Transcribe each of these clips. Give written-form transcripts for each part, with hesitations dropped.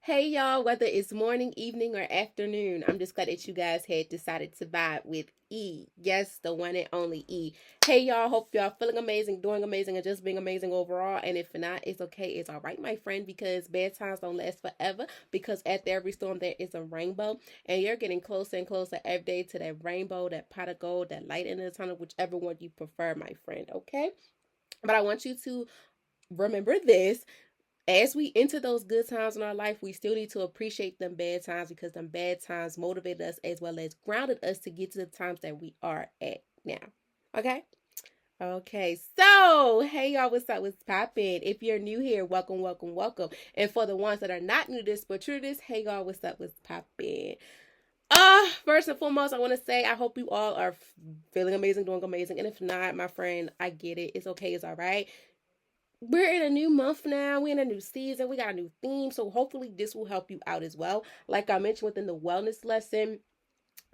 Hey y'all, whether it's morning, evening, or afternoon, I'm just glad that you guys had decided to vibe with E. Yes, the one and only E. Hey y'all, hope y'all feeling amazing, doing amazing, and just being amazing overall. And if not, it's okay. It's all right, my friend, because bad times don't last forever. Because after every storm, there is a rainbow. And you're getting closer and closer every day to that rainbow, that pot of gold, that light in the tunnel, whichever one you prefer, my friend. Okay? But I want you to remember this as we enter those good times in our life, we still need to appreciate them bad times because them bad times motivate us as well as grounded us to get to the times that we are at now. Okay? Okay, so hey y'all, what's up? What's poppin'? If you're new here, welcome, welcome, welcome. And for the ones that are not new to this but true to this, hey y'all, what's up? What's poppin'? First and foremost, I want to say I hope you all are feeling amazing, doing amazing. And if not, my friend, I get it. It's okay. It's all right. We're in a new month now. We're in a new season. We got a new theme. So hopefully this will help you out as well. Like I mentioned within the wellness lesson,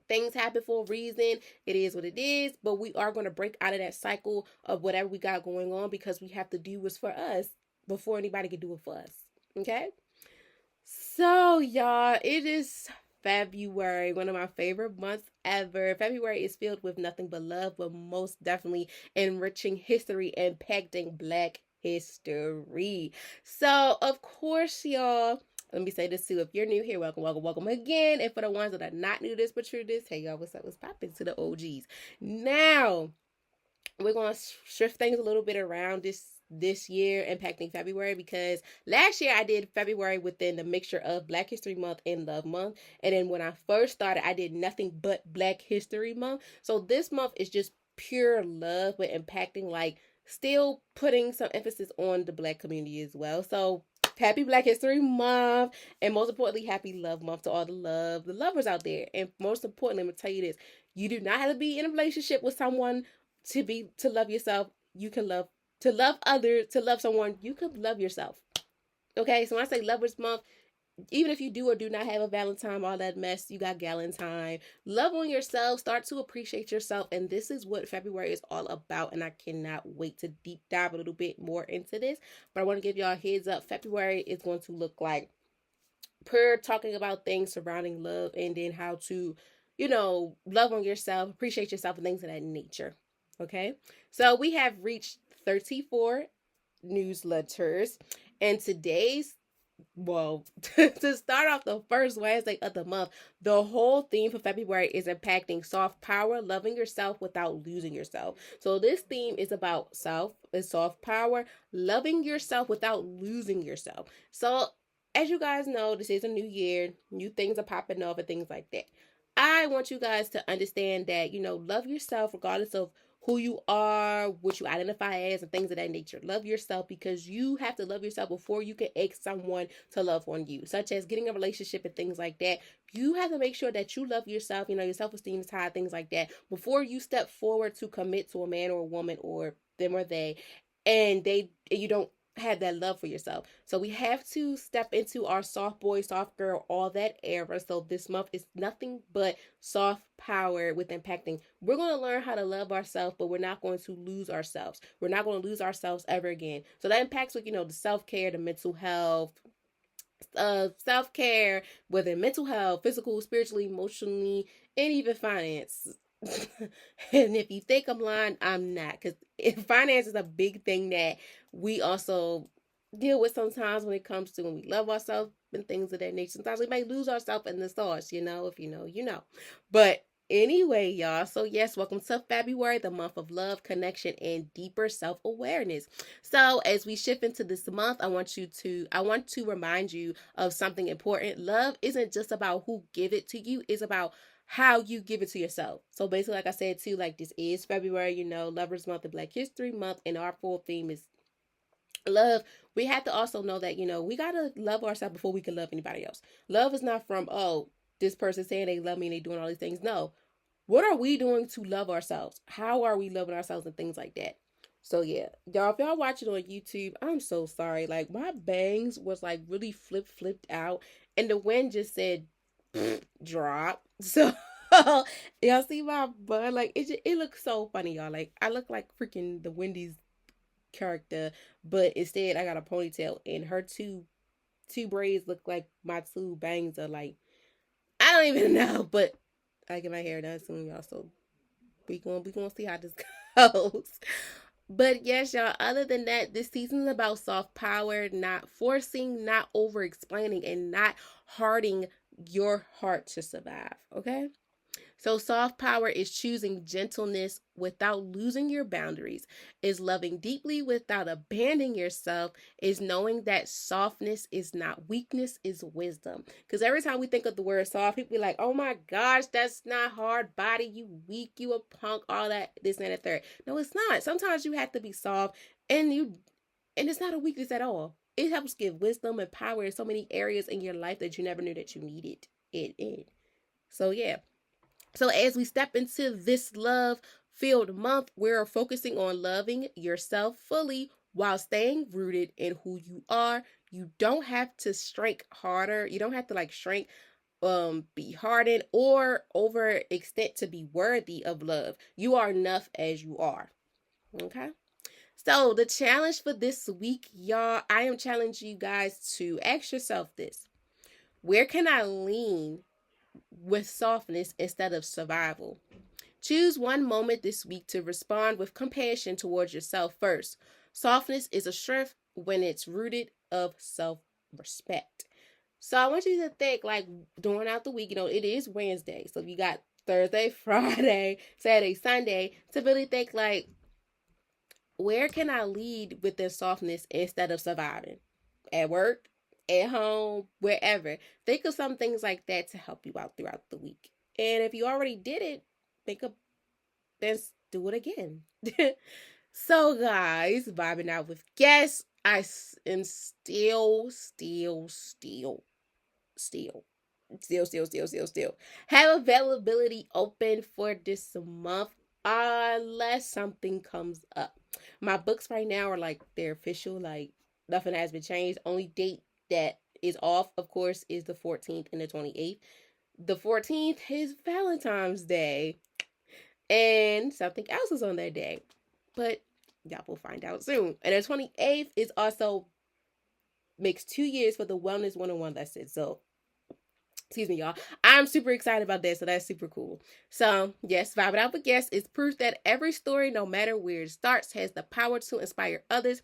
things happen for a reason. It is what it is. But we are going to break out of that cycle of whatever we got going on because we have to do what's for us before anybody can do it for us. Okay? So, y'all, it is February, one of my favorite months ever. February is filled with nothing but love, but most definitely enriching history, impacting Black history. So, of course, y'all, let me say this too. If you're new here, welcome, welcome, welcome again. And for the ones that are not new to this but true to this, hey y'all, what's up? What's popping to the OGs? Now, we're going to shift things a little bit around this year impacting February because last year I did February within the mixture of Black History Month and Love Month, and then when I first started I did nothing but Black History Month. So this month is just pure love but impacting, like, still putting some emphasis on the Black community as well. So happy Black History Month, and most importantly happy Love Month to all the lovers out there. And most importantly, I'm gonna tell you this: you do not have to be in a relationship with someone to love yourself. You can love to love others, to love someone. You can love yourself. Okay, so when I say lovers month, even if you do or do not have a Valentine, all that mess, you got Galentine. Love on yourself, start to appreciate yourself, and this is what February is all about. And I cannot wait to deep dive a little bit more into this, but I want to give y'all a heads up. February is going to look like per talking about things surrounding love, and then how to, love on yourself, appreciate yourself, and things of that nature. Okay, so we have reached 34 newsletters, and today's, well, to start off the first Wednesday of the month, the whole theme for February is impacting soft power, loving yourself without losing yourself. So this theme is about soft power, loving yourself without losing yourself. So as you guys know, this is a new year, new things are popping off and things like that. I want you guys to understand that, love yourself regardless of who you are, what you identify as, and things of that nature. Love yourself because you have to love yourself before you can ask someone to love on you, such as getting a relationship and things like that. You have to make sure that you love yourself, your self-esteem is high, things like that, before you step forward to commit to a man or a woman or them or they, and you don't have that love for yourself. So we have to step into our soft boy, soft girl, all that era. So this month is nothing but soft power with impacting. We're going to learn how to love ourselves, but we're not going to lose ourselves. We're not going to lose ourselves ever again. So that impacts with, the self-care, the mental health, self-care, whether mental health, physical, spiritually, emotionally, and even finance. And if you think I'm lying, I'm not, because finance is a big thing that we also deal with sometimes when it comes to when we love ourselves and things of that nature. Sometimes we may lose ourselves in the sauce, if you know, you know. But anyway, y'all, so yes, welcome to February, the month of love, connection, and deeper self-awareness. So as we shift into this month, I want to remind you of something important. Love isn't just about who give it to you, it's about how you give it to yourself. So basically, like I said too, like, this is February, Lovers Month and Black History Month, and our full theme is love. We have to also know that, we gotta love ourselves before we can love anybody else. Love is not from, oh, this person saying they love me and they doing all these things. No. What are we doing to love ourselves? How are we loving ourselves and things like that? So yeah, y'all, if y'all watching on YouTube, I'm so sorry. Like, my bangs was like really flipped out, and the wind just said drop. So y'all see my bun? Like, it looks so funny, y'all. Like, I look like freaking the Wendy's character, but instead I got a ponytail, and her two two braids look like my two bangs are like, I don't even know, but I get my hair done soon, y'all. So we gonna see how this goes. But yes, y'all, other than that, this season is about soft power, not forcing, not over explaining, and not hardening your heart to survive. Okay? So, soft power is choosing gentleness without losing your boundaries, is loving deeply without abandoning yourself, is knowing that softness is not weakness, is wisdom. Because every time we think of the word soft, people be like, oh my gosh, that's not hard body, you weak, you a punk, all that, this and that, third. No, it's not. Sometimes you have to be soft, and it's not a weakness at all. It helps give wisdom and power in so many areas in your life that you never knew that you needed it in. So, yeah. So, as we step into this love filled month, we're focusing on loving yourself fully while staying rooted in who you are. You don't have to shrink harder. You don't have to like shrink, be hardened or overextend to be worthy of love. You are enough as you are. Okay. So, the challenge for this week, y'all, I am challenging you guys to ask yourself this: where can I lean with softness instead of survival? Choose one moment this week to respond with compassion towards yourself first. Softness is a strength when it's rooted of self-respect. So I want you to think like during out the week, it is Wednesday. So you got Thursday, Friday, Saturday, Sunday to really think like, where can I lead with this softness instead of surviving? At work, at home, wherever. Think of some things like that to help you out throughout the week. And if you already did it, think of let's do it again. So, guys, vibing out with guests. Am still have availability open for this month unless something comes up. My books right now are like they're official, like nothing has been changed. Only date that is off, of course, is the 14th and the 28th. The 14th is Valentine's Day, and something else is on that day, but y'all will find out soon. And the 28th is also makes 2 years for the Wellness 101 lesson. So excuse me, y'all. I'm super excited about that. So that's super cool. So, yes, Vibe It Out with Guests is proof that every story, no matter where it starts, has the power to inspire others.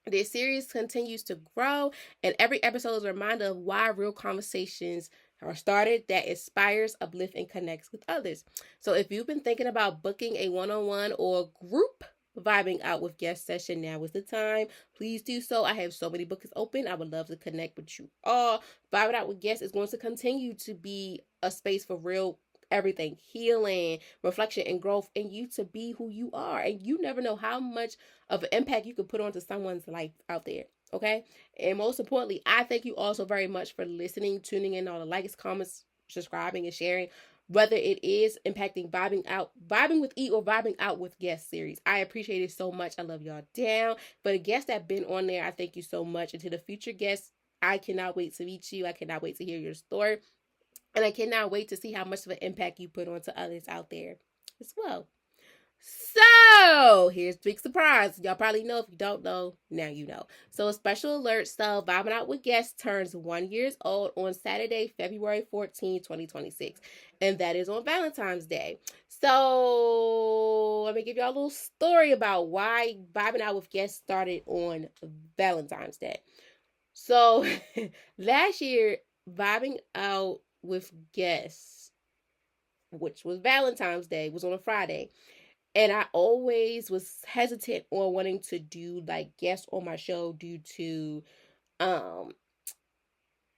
This series continues to grow, and every episode is a reminder of why real conversations are started that inspires, uplifts, and connects with others. So, if you've been thinking about booking a one-on-one or group vibing out with guest session, now is the time. Please do so. I have so many bookings open. I would love to connect with you all. Vibing out with guests is going to continue to be a space for real everything, healing, reflection, and growth, and you to be who you are. And you never know how much of an impact you could put onto someone's life out there. Okay. And most importantly, I thank you all so very much for listening, tuning in, all the likes, comments, subscribing, and sharing. Whether it is impacting vibing with E or vibing out with guest series. I appreciate it so much. I love y'all down. For the guests that have been on there, I thank you so much. And to the future guests, I cannot wait to meet you. I cannot wait to hear your story. And I cannot wait to see how much of an impact you put onto others out there as well. So, here's the big surprise. Y'all probably know. If you don't know, now you know. So, a special alert. So, Vibing Out with Guests turns 1 year old on Saturday, February 14, 2026. And that is on Valentine's Day. So, let me give y'all a little story about why Vibing Out with Guests started on Valentine's Day. So, last year, Vibing Out with Guests, which was Valentine's Day, was on a Friday. And I always was hesitant on wanting to do like guests on my show due to um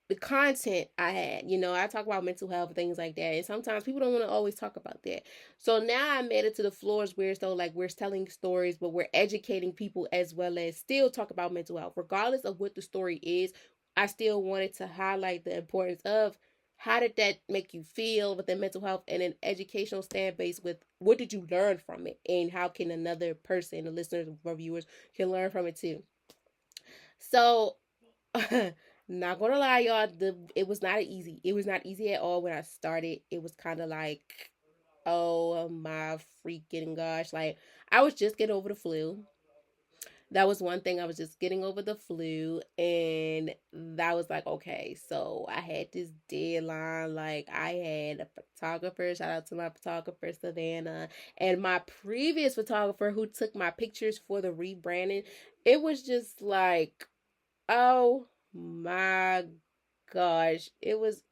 the content I had. I talk about mental health and things like that. And sometimes people don't want to always talk about that. So now I made it to the floors where so like we're telling stories, but we're educating people as well as still talk about mental health. Regardless of what the story is, I still wanted to highlight the importance of how did that make you feel with the mental health and an educational stand base with what did you learn from it and how can another person, the listeners or viewers, can learn from it too. So not gonna lie, y'all, it was not easy. It was not easy at all when I started. It was kind of like, oh my freaking gosh. Like I was just getting over the flu. that was one thing. I was just getting over the flu, and that was like, okay, so I had this deadline. Like, I had a photographer, shout out to my photographer, Savannah, and my previous photographer who took my pictures for the rebranding. It was just like, oh my gosh, it was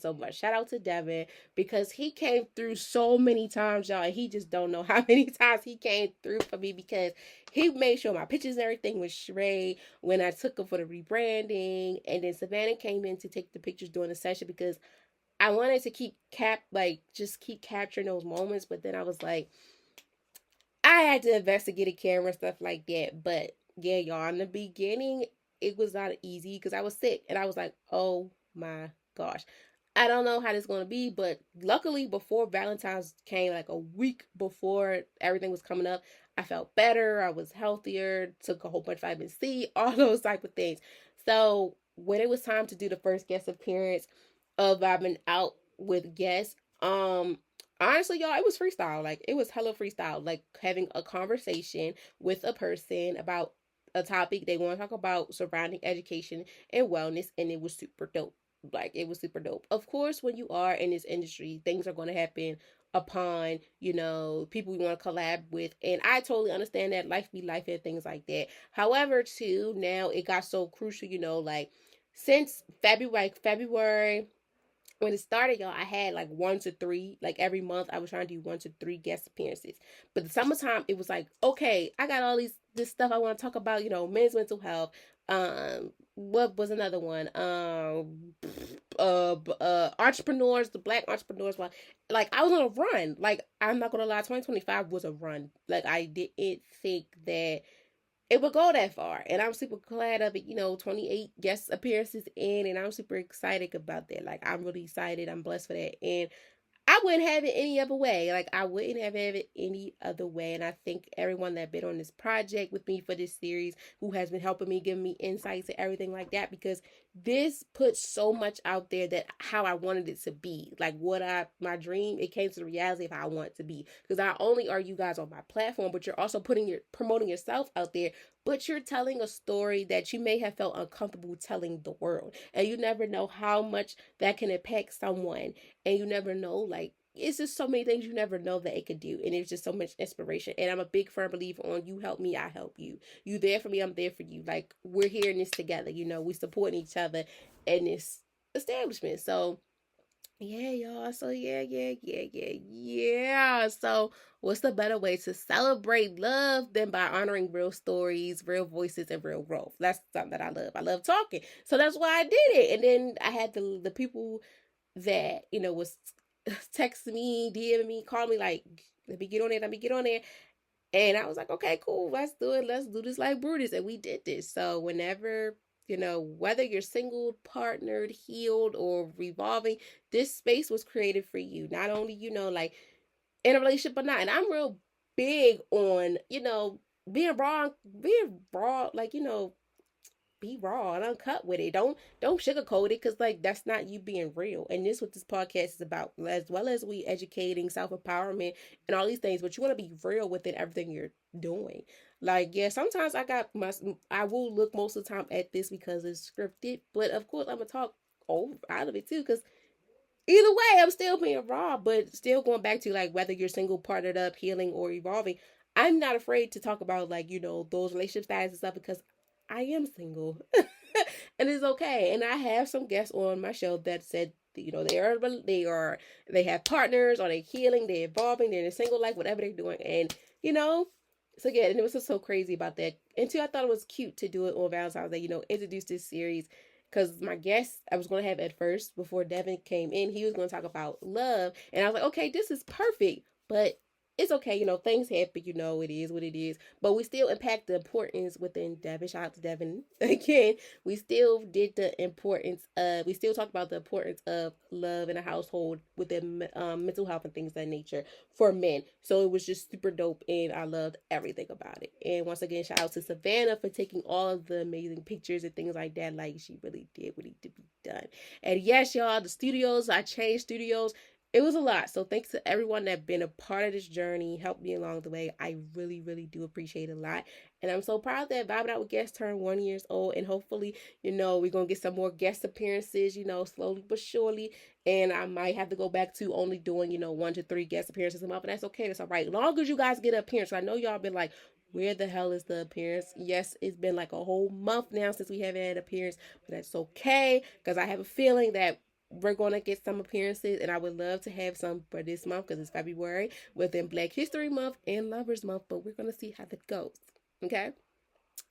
so much. Shout out to Devin because he came through so many times, y'all, and he just don't know how many times he came through for me because he made sure my pictures and everything was straight when I took them for the rebranding. And then Savannah came in to take the pictures during the session because I wanted to just keep capturing those moments. But then I was like, I had to investigate a camera and stuff like that. But yeah, y'all, in the beginning, it was not easy because I was sick and I was like, oh my gosh. I don't know how this is going to be, but luckily, before Valentine's came, like a week before everything was coming up, I felt better. I was healthier, took a whole bunch of vitamin C, all those type of things. So, when it was time to do the first guest appearance of I've been out with guests, honestly, y'all, it was freestyle. Like, it was hella freestyle. Like, having a conversation with a person about a topic they want to talk about surrounding education and wellness, and it was super dope. Like, it was super dope. Of course, when you are in this industry, things are going to happen upon, people you want to collab with. And I totally understand that life be life and things like that. However, too, now it got so crucial, like, since February when it started, y'all, I had like 1 to 3. Like, every month I was trying to do 1 to 3 guest appearances. But the summertime, it was like, okay, I got all this stuff I want to talk about, men's mental health. What was another one? Entrepreneurs, the black entrepreneurs one. Like, I was on a run. Like, I'm not gonna lie, 2025 was a run. Like, I didn't think that it would go that far. And I'm super glad of it, 28 guest appearances in, and I'm super excited about that. Like, I'm really excited. I'm blessed for that. And I wouldn't have it any other way. Like, I wouldn't have it any other way. And I thank everyone that been on this project with me for this series, who has been helping me, giving me insights and everything like that, because this puts so much out there that how I wanted it to be. Like, my dream, it came to the reality of how I want it to be. Because not only are you guys on my platform, but you're also promoting yourself out there, but you're telling a story that you may have felt uncomfortable telling the world. And you never know how much that can impact someone, and you never know, like, it's just so many things you never know that it could do, and it's just so much inspiration. And I'm a big firm believer on, you help me, I help you. You there for me, I'm there for you. Like, we're here in this together. We supporting each other in this establishment. So yeah, y'all. So yeah. So what's the better way to celebrate love than by honoring real stories, real voices, and real growth? That's something that I love. I love talking. So that's why I did it. And then I had the people that, was texting me, DMing me, calling me like, let me get on there. And I was like, okay, cool, let's do it. Let's do this like Brutus. And we did this. So whenever, whether you're single, partnered, healed, or revolving, this space was created for you. Not only, like, in a relationship or not. And I'm real big on, being raw, like, be raw and uncut with it. Don't sugarcoat it, because, like, that's not you being real. And this is what this podcast is about, as well as we educating, self-empowerment, and all these things. But you want to be real within everything you're doing. Like, yeah, sometimes I will look most of the time at this because it's scripted, but of course I'm gonna talk over out of it too, because either way, I'm still being raw, but still going back to, like, whether you're single, partnered up, healing, or evolving. I'm not afraid to talk about, like, those relationship styles and stuff, because I am single. And it's okay. And I have some guests on my show that said, they have partners, or they're healing, they're evolving, they're in a single life, whatever they're doing. And, so yeah, and it was just so crazy about that. Until I thought it was cute to do it on Valentine's Day, introduce this series. Because my guest I was going to have at first, before Devin came in, he was going to talk about love. And I was like, okay, this is perfect. But it's okay, things happen, it is what it is. But we still impact the importance within Devin. Shout out to Devin again. We still we still talked about the importance of love in a household within mental health and things of that nature for men. So it was just super dope, and I loved everything about it. And once again, shout out to Savannah for taking all of the amazing pictures and things like that. Like, she really did what needed to be done. And yes, y'all, the studios, I changed studios. it was a lot. So thanks to everyone that been a part of this journey, helped me along the way. I really, really do appreciate it a lot. And I'm so proud that Vibing Out with Guests turned 1 year old. And hopefully, we're gonna get some more guest appearances, slowly but surely. And I might have to go back to only doing, 1 to 3 guest appearances a month. And that's okay. That's all right. As long as you guys get an appearance. I know y'all been like, where the hell is the appearance? Yes, it's been like a whole month now since we haven't had an appearance, but that's okay because I have a feeling that we're going to get some appearances, and I would love to have some for this month because it's February within Black History Month and Lovers Month, but we're going to see how that goes. Okay?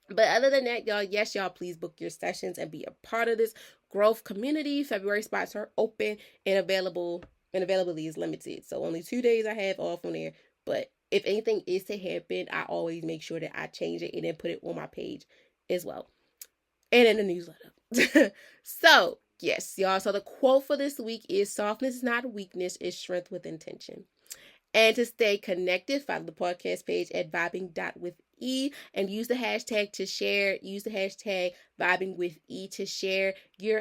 But other than that, y'all, yes, y'all, please book your sessions and be a part of this growth community. February spots are open and available, and availability is limited. So only 2 days I have off on there. But if anything is to happen, I always make sure that I change it and then put it on my page as well. And in the newsletter. So, yes, y'all. So the quote for this week is softness is not weakness, it's strength with intention. And to stay connected, follow the podcast page at vibing.with.e and use the hashtag to share. Use the hashtag vibingwithe to share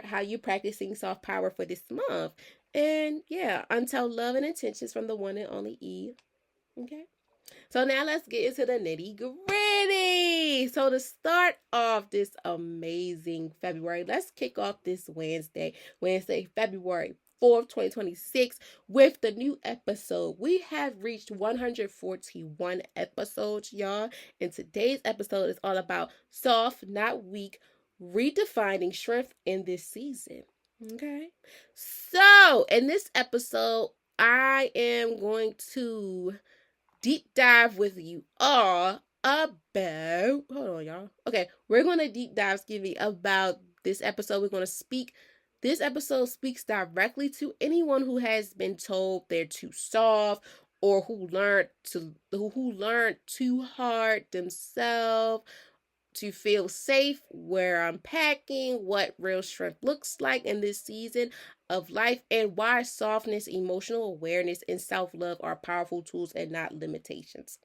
how you're practicing soft power for this month. And yeah, until love and intentions from the one and only E. Okay. So now let's get into the nitty gritty. So to start off this amazing February, let's kick off this Wednesday, February 4th, 2026, with the new episode. We have reached 141 episodes, y'all. And today's episode is all about soft, not weak, redefining strength in this season. Okay. So in this episode, I am going to deep dive with you all about, hold on, y'all. Okay, we're going to deep dive, about this episode. This episode speaks directly to anyone who has been told they're too soft or who learned too hard themselves to feel safe. We're unpacking what real strength looks like in this season of life and why softness, emotional awareness, and self-love are powerful tools and not limitations.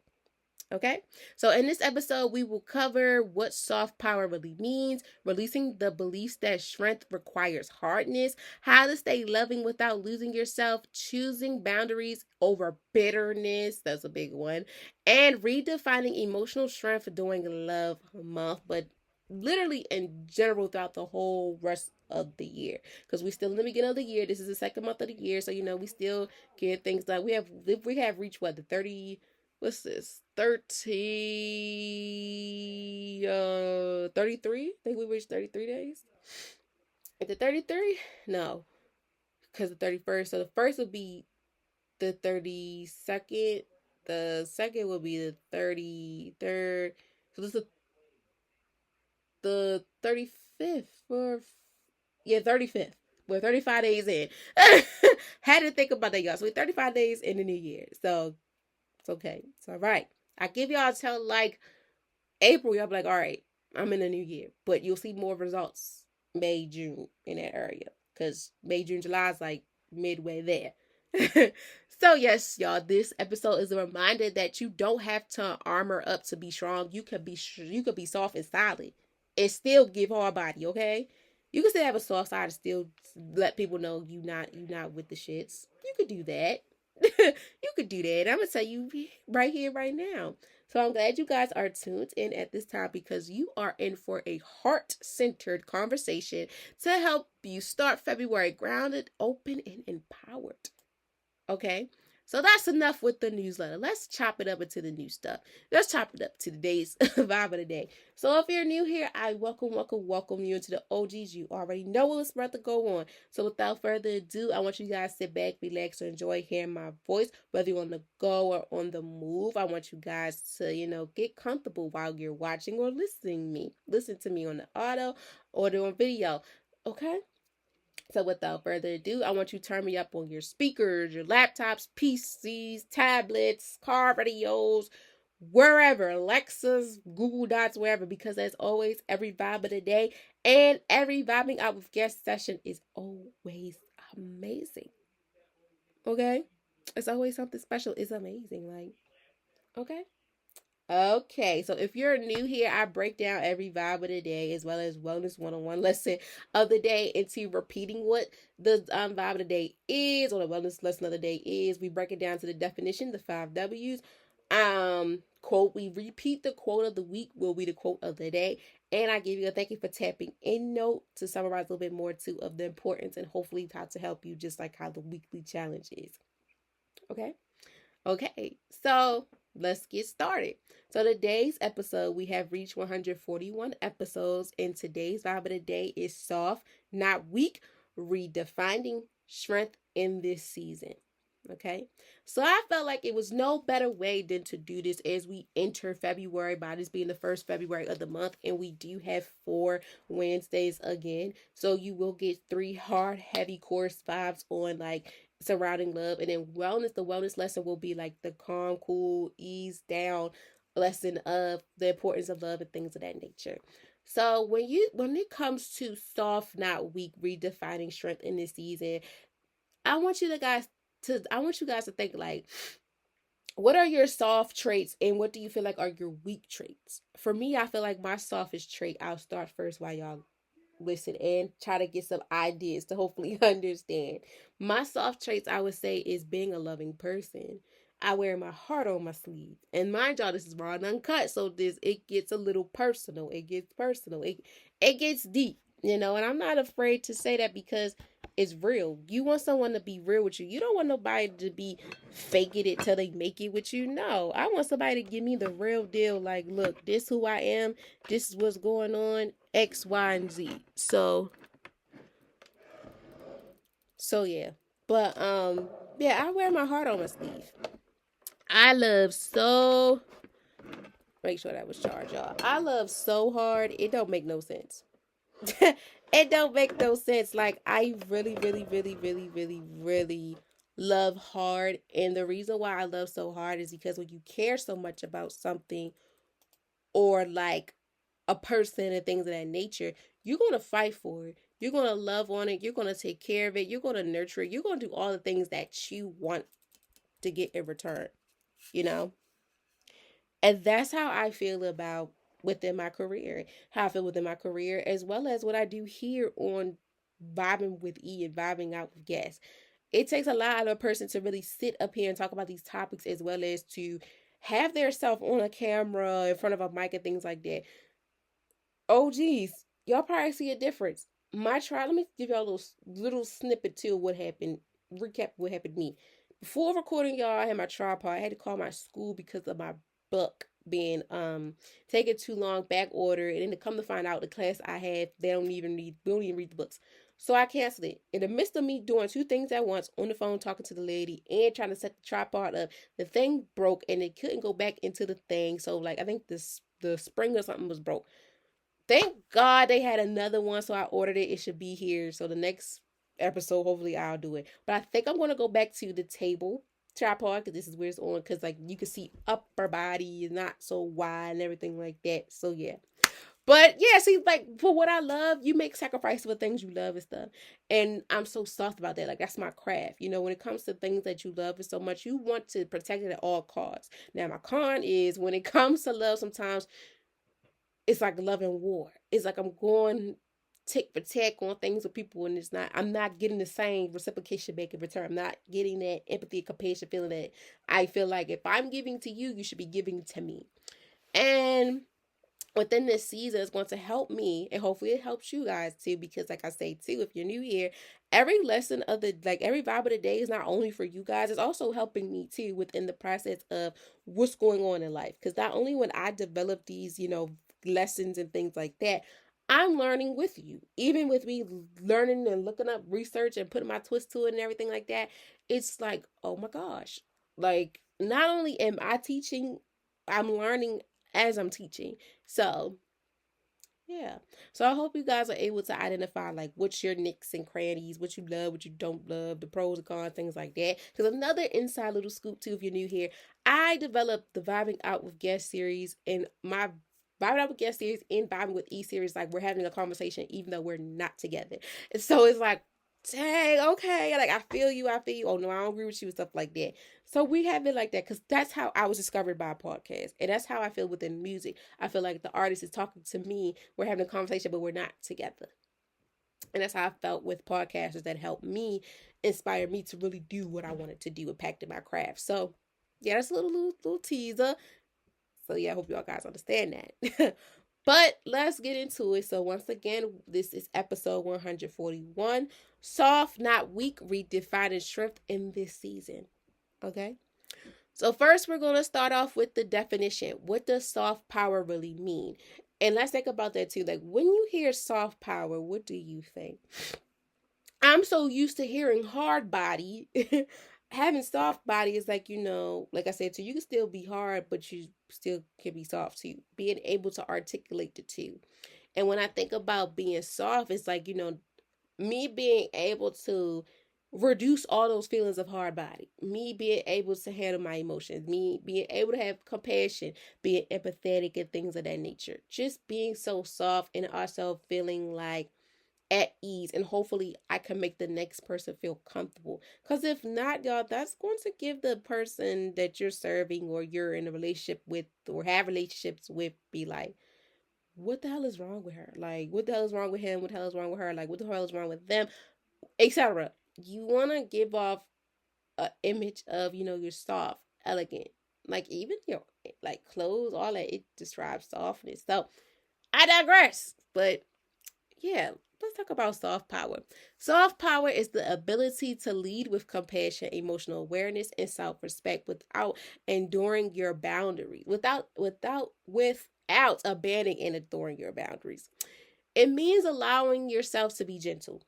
Okay, so in this episode, we will cover what soft power really means, releasing the beliefs that strength requires hardness, how to stay loving without losing yourself, choosing boundaries over bitterness, that's a big one, and redefining emotional strength during Love Month, but literally in general throughout the whole rest of the year, because we're still in the beginning of the year. This is the second month of the year, so we still get things done. We have reached what, the 30, what's this, 33, I think we reached 33 days. Is it 33? No, because the 31st, so the first would be the 32nd, the second would be the 33rd, so this is the 35th, or yeah, 35th. We're 35 days in. Had to think about that, y'all. So we're 35 days in the new year, so it's okay. It's all right. I give y'all till like April, y'all be like, all right, I'm in the new year. But you'll see more results May, June in that area. Because May, June, July is like midway there. So yes, y'all, this episode is a reminder that you don't have to armor up to be strong. You could be soft and solid and still give hard body, okay? You can still have a soft side and still let people know you not with the shits. You could do that. You could do that. I'm gonna tell you right here, right now. So I'm glad you guys are tuned in at this time because you are in for a heart-centered conversation to help you start February grounded, open, and empowered. Okay? So that's enough with the newsletter. Let's chop it up into the new stuff. Let's chop it up to today's vibe of the day. So if you're new here, I welcome you into the OGs. You already know what's about to go on. So without further ado, I want you guys to sit back, relax, and enjoy hearing my voice, whether you're on the go or on the move. I want you guys to, get comfortable while you're watching or listening Listen to me on the audio or on video. Okay? So without further ado, I want you to turn me up on your speakers, your laptops, PCs, tablets, car radios, wherever, Alexas, Google Dots, wherever, because as always, every vibe of the day and every vibing out with guest session is always amazing. Okay? It's always something special. It's amazing. Okay? Okay, so if you're new here, I break down every vibe of the day as well as wellness 101 lesson of the day into repeating what the vibe of the day is, or the wellness lesson of the day is. We break it down to the definition, the five W's. Quote, we repeat the quote of the week will be the quote of the day. And I give you a thank you for tapping in note to summarize a little bit more too of the importance and hopefully how to help you just like how the weekly challenge is. Okay. Okay, so let's get started. So today's episode, we have reached 141 episodes, and today's vibe of the day is soft, not weak, redefining strength in this season. Okay, so I felt like it was no better way than to do this as we enter February, by this being the first February of the month, and we do have 4 Wednesdays again. So you will get 3 hard, heavy course vibes on like surrounding love, and then wellness. The wellness lesson will be like the calm, cool, ease down lesson of the importance of love and things of that nature. So when it comes to soft, not weak, redefining strength in this season, I want you to guys I want you guys to think like, what are your soft traits and what do you feel like are your weak traits? For me, I feel like my softest trait, I'll start first while y'all listen and try to get some ideas to hopefully understand. My soft traits, I would say, is being a loving person. I wear my heart on my sleeve. And mind y'all, this is raw and uncut, so this it gets a little personal. It gets personal. It gets deep, and I'm not afraid to say that because it's real. You want someone to be real with you. You don't want nobody to be faking it till they make it with you. No. I want somebody to give me the real deal. Like, look, this who I am, this is what's going on, X, Y, and Z. So yeah. But yeah, I wear my heart on my sleeve. I love so make sure that was charged, y'all. I love so hard, it don't make no sense. It don't make no sense. Like, I really, really, really, really, really, really love hard. And the reason why I love so hard is because when you care so much about something or like a person and things of that nature, you're going to fight for it. You're going to love on it. You're going to take care of it. You're going to nurture it. You're going to do all the things that you want to get in return, you know? And that's how I feel about within my career, how I feel within my career, as well as what I do here on Vibing with E and Vibing Out with Guests. It takes a lot of a person to really sit up here and talk about these topics, as well as to have their self on a camera in front of a mic and things like that. Oh geez, y'all probably see a difference. Let me give y'all a little snippet to what happened. Recap what happened to me. Before recording y'all, I had my tripod. I had to call my school because of my book being taking too long, back order, and then to come to find out the class I have, we don't even read the books. So I canceled it. In the midst of me doing 2 things at once, on the phone talking to the lady and trying to set the tripod up, the thing broke and it couldn't go back into the thing. So like I think the spring or something was broke. Thank God they had another one, so I ordered it. It should be here. So the next episode, hopefully, I'll do it. But I think I'm gonna go back to the table tripod because this is where it's on. Because like you can see upper body is not so wide and everything like that. So yeah. But yeah, see, like for what I love, you make sacrifices for things you love and stuff. And I'm so soft about that. Like that's my craft. When it comes to things that you love so much, you want to protect it at all costs. Now my con is when it comes to love, sometimes it's like love and war. It's like I'm going tick for tack on things with people, and I'm not getting the same reciprocation back in return. I'm not getting that empathy, compassion feeling that I feel like if I'm giving to you, you should be giving to me. And within this season is going to help me, and hopefully it helps you guys too, because like I say too, if you're new here, every lesson of every vibe of the day is not only for you guys, it's also helping me too within the process of what's going on in life. Because not only when I develop these lessons and things like that, I'm learning with you. Even with me learning and looking up research and putting my twist to it and everything like that, it's like, oh my gosh, like not only am I teaching, I'm learning as I'm teaching. So yeah. So I hope you guys are able to identify like what's your nicks and crannies, what you love, what you don't love, the pros and cons, things like that. Because another inside little scoop too, if you're new here, I developed the Vibing Out with Guest series, and my Vibing Out with Guest series and Vibing with E series, like we're having a conversation even though we're not together. And so it's like dang, okay, like I feel you, I feel you. Oh no, I don't agree with you and stuff like that. So we have it like that because that's how I was discovered by a podcast, and that's how I feel within music. I feel like the artist is talking to me. We're having a conversation, but we're not together. And that's how I felt with podcasters that helped me, inspire me to really do what I wanted to do, impact in my craft. So yeah, that's a little teaser. So yeah, I hope y'all guys understand that. But let's get into it. So once again, this is episode 141. Soft, not weak, redefining strength in this season. Okay. So first we're going to start off with the definition. What does soft power really mean? And let's think about that too. Like when you hear soft power, what do you think? I'm so used to hearing hard body. Having soft body is like, like I said, so you can still be hard, but you still can be soft too. Being able to articulate the two. And when I think about being soft, it's like, me being able to reduce all those feelings of hard body, me being able to handle my emotions, me being able to have compassion, being empathetic and things of that nature. Just being so soft and also feeling like at ease, and hopefully I can make the next person feel comfortable, because if not, y'all, that's going to give the person that you're serving or you're in a relationship with or have relationships with be like, what the hell is wrong with her? Like, what the hell is wrong with him? What the hell is wrong with her? Like, what the hell is wrong with them? Etc. You want to give off an image of, you're soft, elegant, like even your like clothes, all that, it describes softness. So I digress, but yeah, let's talk about soft power. Soft power is the ability to lead with compassion, emotional awareness, and self-respect without enduring your boundaries, without abandoning and ignoring your boundaries. It means allowing yourself to be gentle,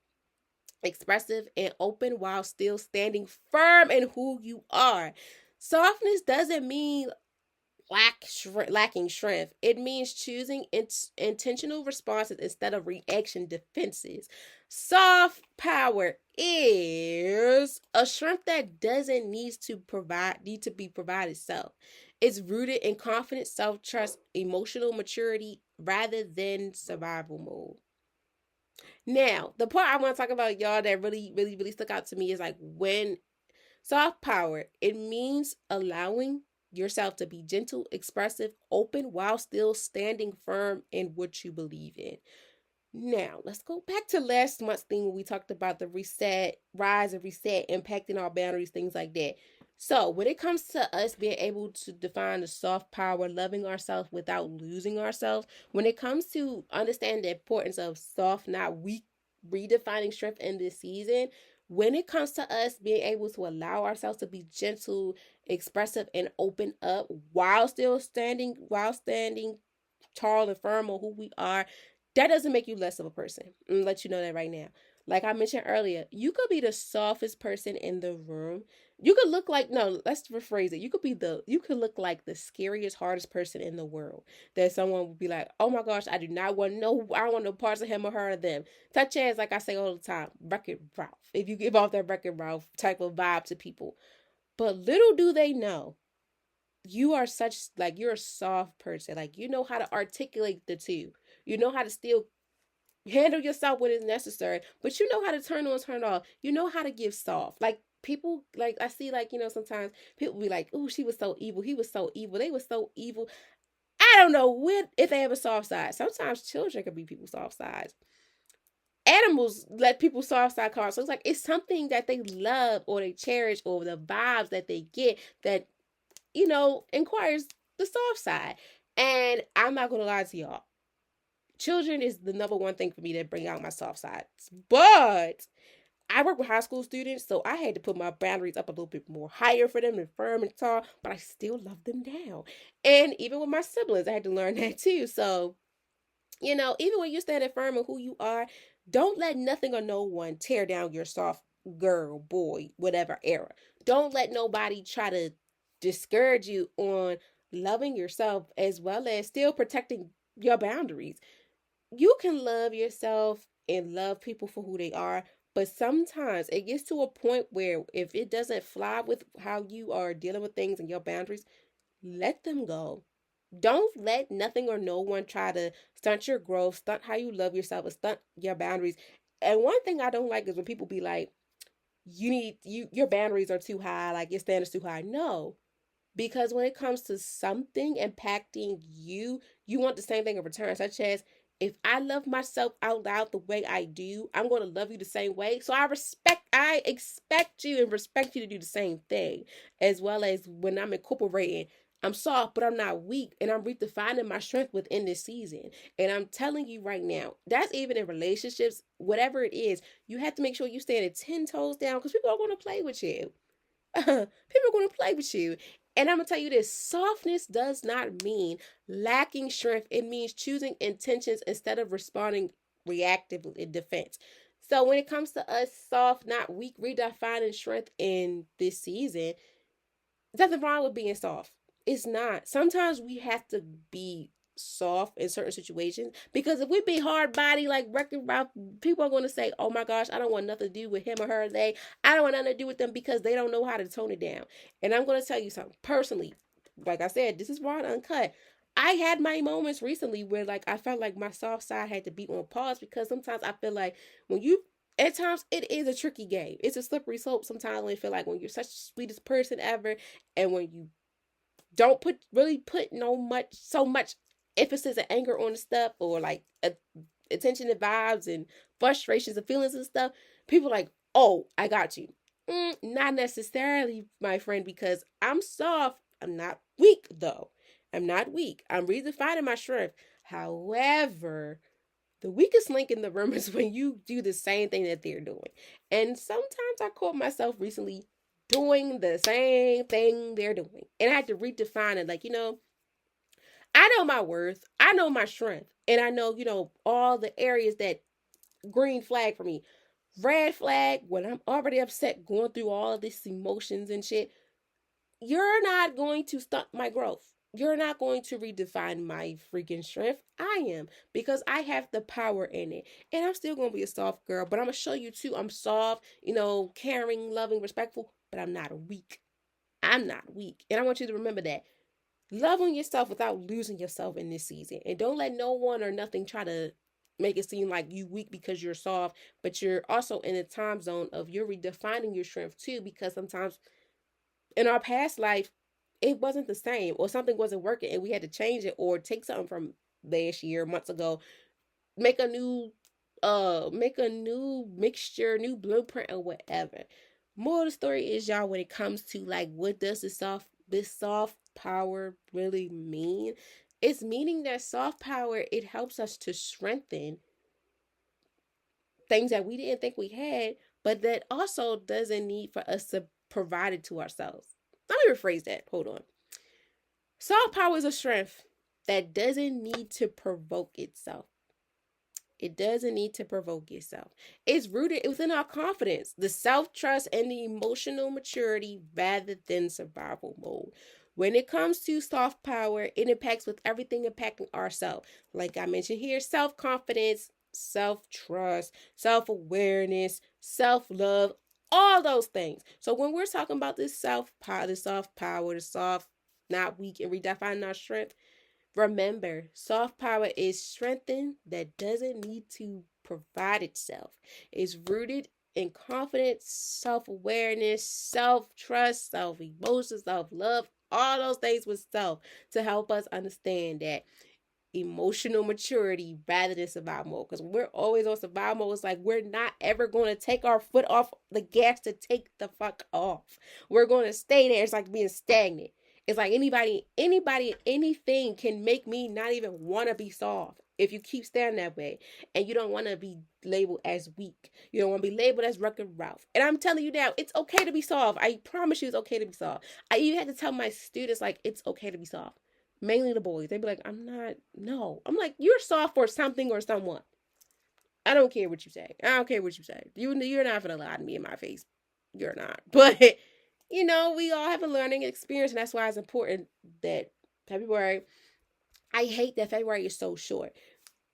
expressive, and open while still standing firm in who you are. Softness doesn't mean lacking strength. It means choosing intentional responses instead of reaction defenses. Soft power is a strength that doesn't need to be provided self. It's rooted in confidence, self-trust, emotional maturity rather than survival mode. Now, the part I want to talk about, y'all, that really, really, really stuck out to me is like when soft power, it means allowing yourself to be gentle, expressive, open while still standing firm in what you believe in. Now, let's go back to last month's thing when we talked about the reset, rise and reset, impacting our boundaries, things like that. So, when it comes to us being able to define the soft power, loving ourselves without losing ourselves, when it comes to understanding the importance of soft, not weak, redefining strength in this season, when it comes to us being able to allow ourselves to be gentle, expressive, and open up while standing tall and firm on who we are, that doesn't make you less of a person. I'm gonna let you know that right now. Like I mentioned earlier, you could be the softest person in the room. You could look like, no, let's rephrase it. You could look like the scariest, hardest person in the world. That someone would be like, oh my gosh, I don't want no parts of him or her or them. Such as, like I say all the time, Wreck-It Ralph. If you give off that Wreck-It Ralph type of vibe to people. But little do they know, you're a soft person. Like, you know how to articulate the two. You know how to still handle yourself when it's necessary, but you know how to turn on, turn off. You know how to give soft. Like people, like I see, like, sometimes people be like, "Oh, she was so evil. He was so evil. They were so evil." I don't know if they have a soft side. Sometimes children can be people's soft sides. Animals let people soft side cards. So it's something that they love or they cherish or the vibes that they get that inquires the soft side. And I'm not gonna lie to y'all, children is the number one thing for me that bring out my soft sides. But I work with high school students, so I had to put my boundaries up a little bit more higher for them and firm and tall, but I still love them down. And even with my siblings, I had to learn that too. So, even when you're standing firm in who you are, don't let nothing or no one tear down your soft girl, boy, whatever era. Don't let nobody try to discourage you on loving yourself as well as still protecting your boundaries. You can love yourself and love people for who they are, but sometimes it gets to a point where if it doesn't fly with how you are dealing with things and your boundaries, let them go. Don't let nothing or no one try to stunt your growth, stunt how you love yourself, or stunt your boundaries. And one thing I don't like is when people be like, your boundaries are too high, like your standards too high. No, because when it comes to something impacting you, you want the same thing in return, such as if I love myself out loud the way I do, I'm going to love you the same way. So I expect you and respect you to do the same thing. As well as when I'm incorporating, I'm soft, but I'm not weak. And I'm redefining my strength within this season. And I'm telling you right now, that's even in relationships, whatever it is, you have to make sure you stand at 10 toes down because people are going to play with you. People are going to play with you. And I'm going to tell you this, softness does not mean lacking strength. It means choosing intentions instead of responding reactively in defense. So when it comes to us soft, not weak, redefining strength in this season, there's nothing wrong with being soft. It's not. Sometimes we have to be soft in certain situations because if we be hard body like Wreck-It Ralph, people are going to say, "Oh my gosh, I don't want nothing to do with him or her." I don't want nothing to do with them because they don't know how to tone it down. And I'm going to tell you something personally. Like I said, this is raw and uncut. I had my moments recently where like I felt like my soft side had to be on pause because sometimes I feel like when you at times it is a tricky game. It's a slippery slope sometimes when you feel like when you're such the sweetest person ever and when you don't put so much emphasis and anger on the stuff or like attention and vibes and frustrations and feelings and stuff, people are like, oh, I got you. Not necessarily, my friend, because I'm soft. I'm not weak though. I'm not weak. I'm redefining my strength. However, the weakest link in the room is when you do the same thing that they're doing. And sometimes I caught myself recently doing the same thing they're doing. And I had to redefine it. Like, I know my worth, I know my strength, and I know, all the areas that green flag for me. Red flag, when I'm already upset, going through all of these emotions and shit, you're not going to stunt my growth. You're not going to redefine my freaking strength. I am because I have the power in it. And I'm still going to be a soft girl, but I'm going to show you too. I'm soft, caring, loving, respectful, but I'm not weak. I'm not weak. And I want you to remember that. Love on yourself without losing yourself in this season. And don't let no one or nothing try to make it seem like you weak because you're soft, but you're also in a time zone of you're redefining your strength too, because sometimes in our past life, it wasn't the same or something wasn't working and we had to change it or take something from last year, months ago, make a new mixture, new blueprint or whatever. More of the story is, y'all, when it comes to like what does this soft power really mean? It's meaning that soft power, it helps us to strengthen things that we didn't think we had, but that also doesn't need for us to provide it to ourselves. Let me rephrase that. Hold on. Soft power is a strength that doesn't need to provoke itself. It doesn't need to provoke itself. It's rooted within our confidence, the self trust, and the emotional maturity rather than survival mode. When it comes to soft power, it impacts with everything impacting ourselves. Like I mentioned here, self confidence, self trust, self awareness, self love, all those things. So when we're talking about this soft power, the soft, not weak, and redefining our strength, remember, soft power is strengthened that doesn't need to provide itself. It's rooted in confidence, self awareness, self trust, self emotion, self love, all those things with self to help us understand that emotional maturity rather than survival mode. Because we're always on survival mode. It's like we're not ever going to take our foot off the gas to take the fuck off. We're going to stay there. It's like being stagnant. It's like anybody, anything can make me not even want to be soft. If you keep staying that way and you don't want to be labeled as weak, you don't want to be labeled as Wreck-It Ralph. And I'm telling you now, it's okay to be soft. I promise you it's okay to be soft. I even had to tell my students, like, it's okay to be soft. Mainly the boys. They'd be like, I'm not, no. I'm like, you're soft for something or someone. I don't care what you say. I don't care what you say. You're not going to lie to me in my face. You're not. But, we all have a learning experience. And that's why it's important that February, I hate that February is so short.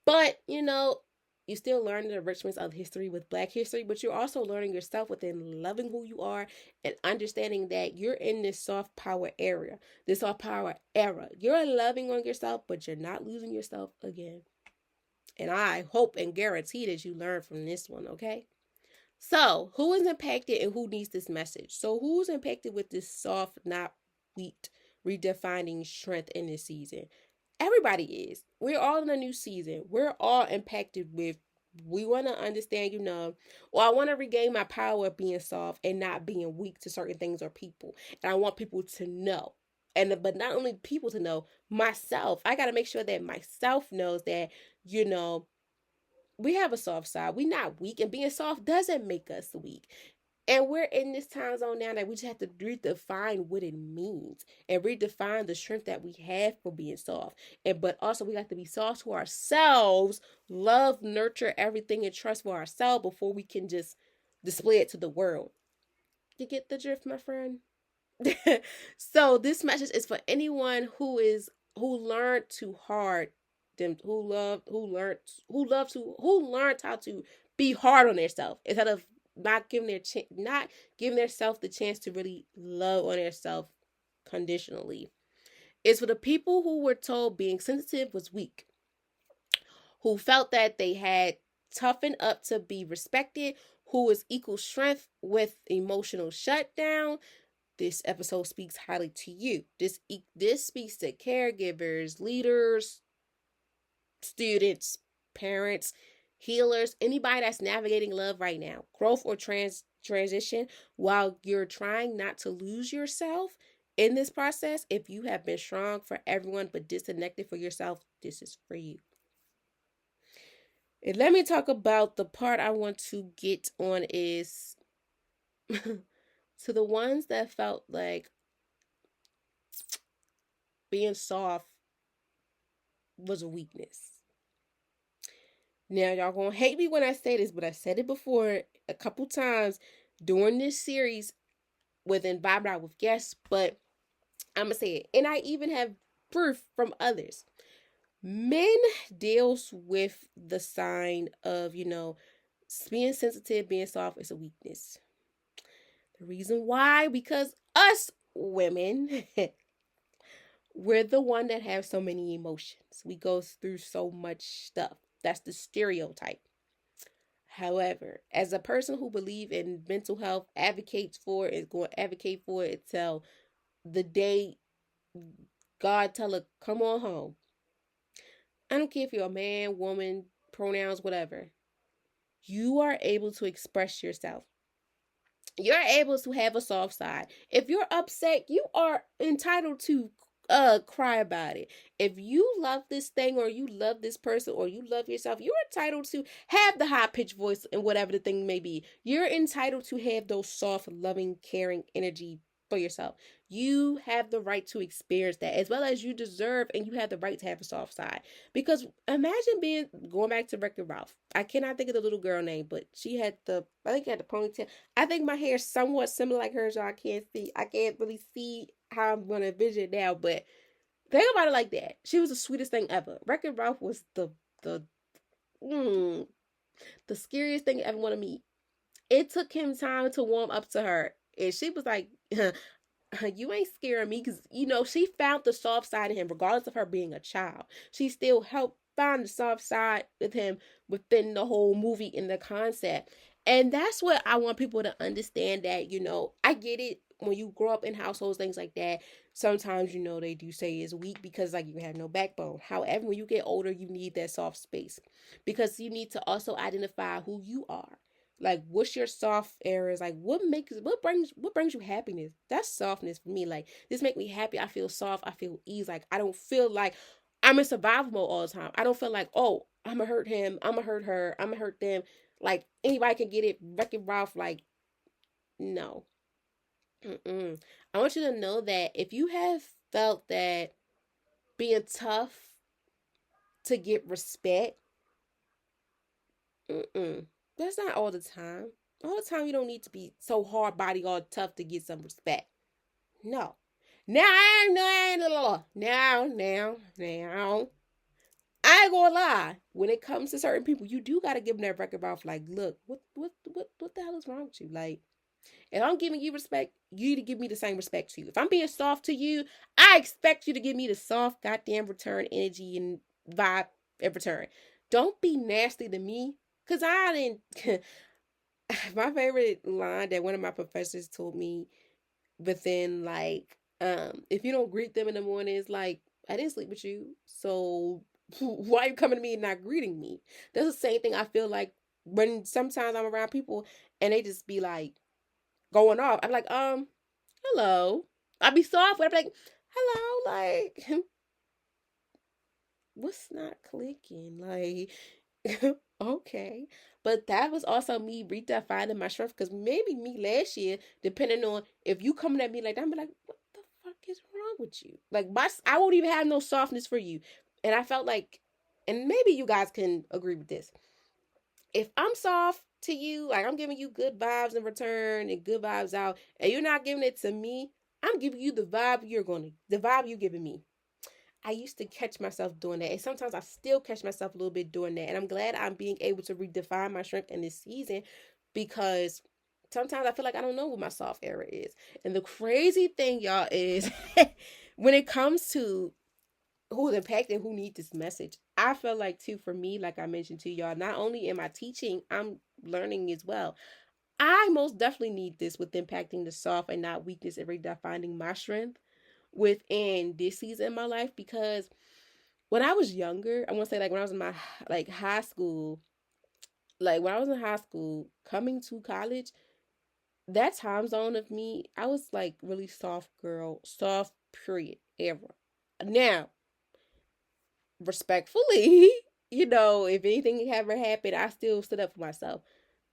But, you still learn the enrichments of history with Black history, but you're also learning yourself within loving who you are and understanding that you're in this soft power area, this soft power era. You're loving on yourself, but you're not losing yourself again. And I hope and guarantee that you learn from this one, okay? So, who is impacted and who needs this message? So, who's impacted with this soft, not weak, redefining strength in this season? Everybody is. We're all in a new season. We're all impacted with, we want to understand, or I want to regain my power of being soft and not being weak to certain things or people. And I want people to know. But not only people to know, myself. I got to make sure that myself knows that, we have a soft side. We're not weak, and being soft doesn't make us weak. And we're in this time zone now that we just have to redefine what it means and redefine the strength that we have for being soft. But also we have to be soft to ourselves, love, nurture everything, and trust for ourselves before we can just display it to the world. You get the drift, my friend? So this message is for anyone who learned to hard them who learned how to be hard on themselves instead of not giving themselves the chance to really love on themselves conditionally. It's for the people who were told being sensitive was weak, who felt that they had toughened up to be respected, who is equal strength with emotional shutdown. This episode speaks highly to you. This speaks to caregivers, leaders, students, parents, healers, anybody that's navigating love right now, growth or transition, while you're trying not to lose yourself in this process. If you have been strong for everyone but disconnected for yourself, this is for you. And let me talk about the part I want to get on is to the ones that felt like being soft was a weakness. Now, y'all gonna hate me when I say this, but I said it before a couple times during this series within Vibe Out with Guests, but I'm gonna say it. And I even have proof from others. Men deals with the sign of, being sensitive, being soft is a weakness. The reason why, because us women, we're the one that have so many emotions. We go through so much stuff. That's the stereotype. However, as a person who believes in mental health, advocates for it, is going to advocate for it until the day God tell her, come on home. I don't care if you're a man, woman, pronouns, whatever. You are able to express yourself. You're able to have a soft side. If you're upset, you are entitled to cry about it. If you love this thing or you love this person or you love yourself, you're entitled to have the high pitched voice and whatever the thing may be. You're entitled to have those soft, loving, caring energy for yourself. You have the right to experience that, as well as you deserve, and you have the right to have a soft side. Because imagine going back to Wreck-It Ralph. I cannot think of the little girl name, but I think she had the ponytail. I think my hair is somewhat similar like hers, y'all. I can't really see how I'm gonna envision it now, but think about it like that. She was the sweetest thing ever. Wreck-It Ralph was the the scariest thing you ever want to meet. It took him time to warm up to her, and she was like, you ain't scaring me, because she found the soft side of him regardless of her being a child. She still helped find the soft side with him within the whole movie and the concept. And that's what I want people to understand, that I get it. When you grow up in households, things like that, sometimes they do say it's weak because like you have no backbone. However, when you get older, you need that soft space, because you need to also identify who you are. Like, what's your soft areas? Like, what brings you happiness? That's softness for me. Like, this make me happy. I feel soft. I feel ease. Like, I don't feel like I'm in survival mode all the time. I don't feel like, oh, I'm gonna hurt him. I'm gonna hurt her. I'm gonna hurt them. Like, anybody can get it. Wreck-It Ralph. Like, no. I want you to know that if you have felt that being tough to get respect, that's not all the time. All the time, you don't need to be so hard body or tough to get some respect. No. Now, I ain't gonna lie. When it comes to certain people, you do gotta give them that record off. Like, look, what the hell is wrong with you? Like, if I'm giving you respect, you need to give me the same respect to you. If I'm being soft to you, I expect you to give me the soft goddamn return energy and vibe in return. Don't be nasty to me. Cause I didn't my favorite line that one of my professors told me within like if you don't greet them in the morning, it's like I didn't sleep with you, so why are you coming to me and not greeting me? That's the same thing I feel like when sometimes I'm around people and they just be like going off. I'm like, hello. I'll be soft, but I'm like, hello, like what's not clicking? Like okay. But that was also me redefining my strength because maybe me last year, depending on if you coming at me like that, I'm like, what the fuck is wrong with you? Like, I won't even have no softness for you. And I felt like, and maybe you guys can agree with this. If I'm soft to you, like I'm giving you good vibes in return and good vibes out, and you're not giving it to me, I'm giving you the vibe you're giving me. I used to catch myself doing that. And sometimes I still catch myself a little bit doing that. And I'm glad I'm being able to redefine my strength in this season because sometimes I feel like I don't know what my soft era is. And the crazy thing, y'all, is when it comes to who's impacted, who needs this message, I feel like, too, for me, like I mentioned to y'all, not only am I teaching, I'm learning as well. I most definitely need this with impacting the soft and not weakness and redefining my strength within this season in my life because when I was younger, I want to say like when I was in my like high school, like when I was in high school, coming to college, that time zone of me, I was like really soft girl, soft period ever. Now, respectfully, if anything ever happened, I still stood up for myself.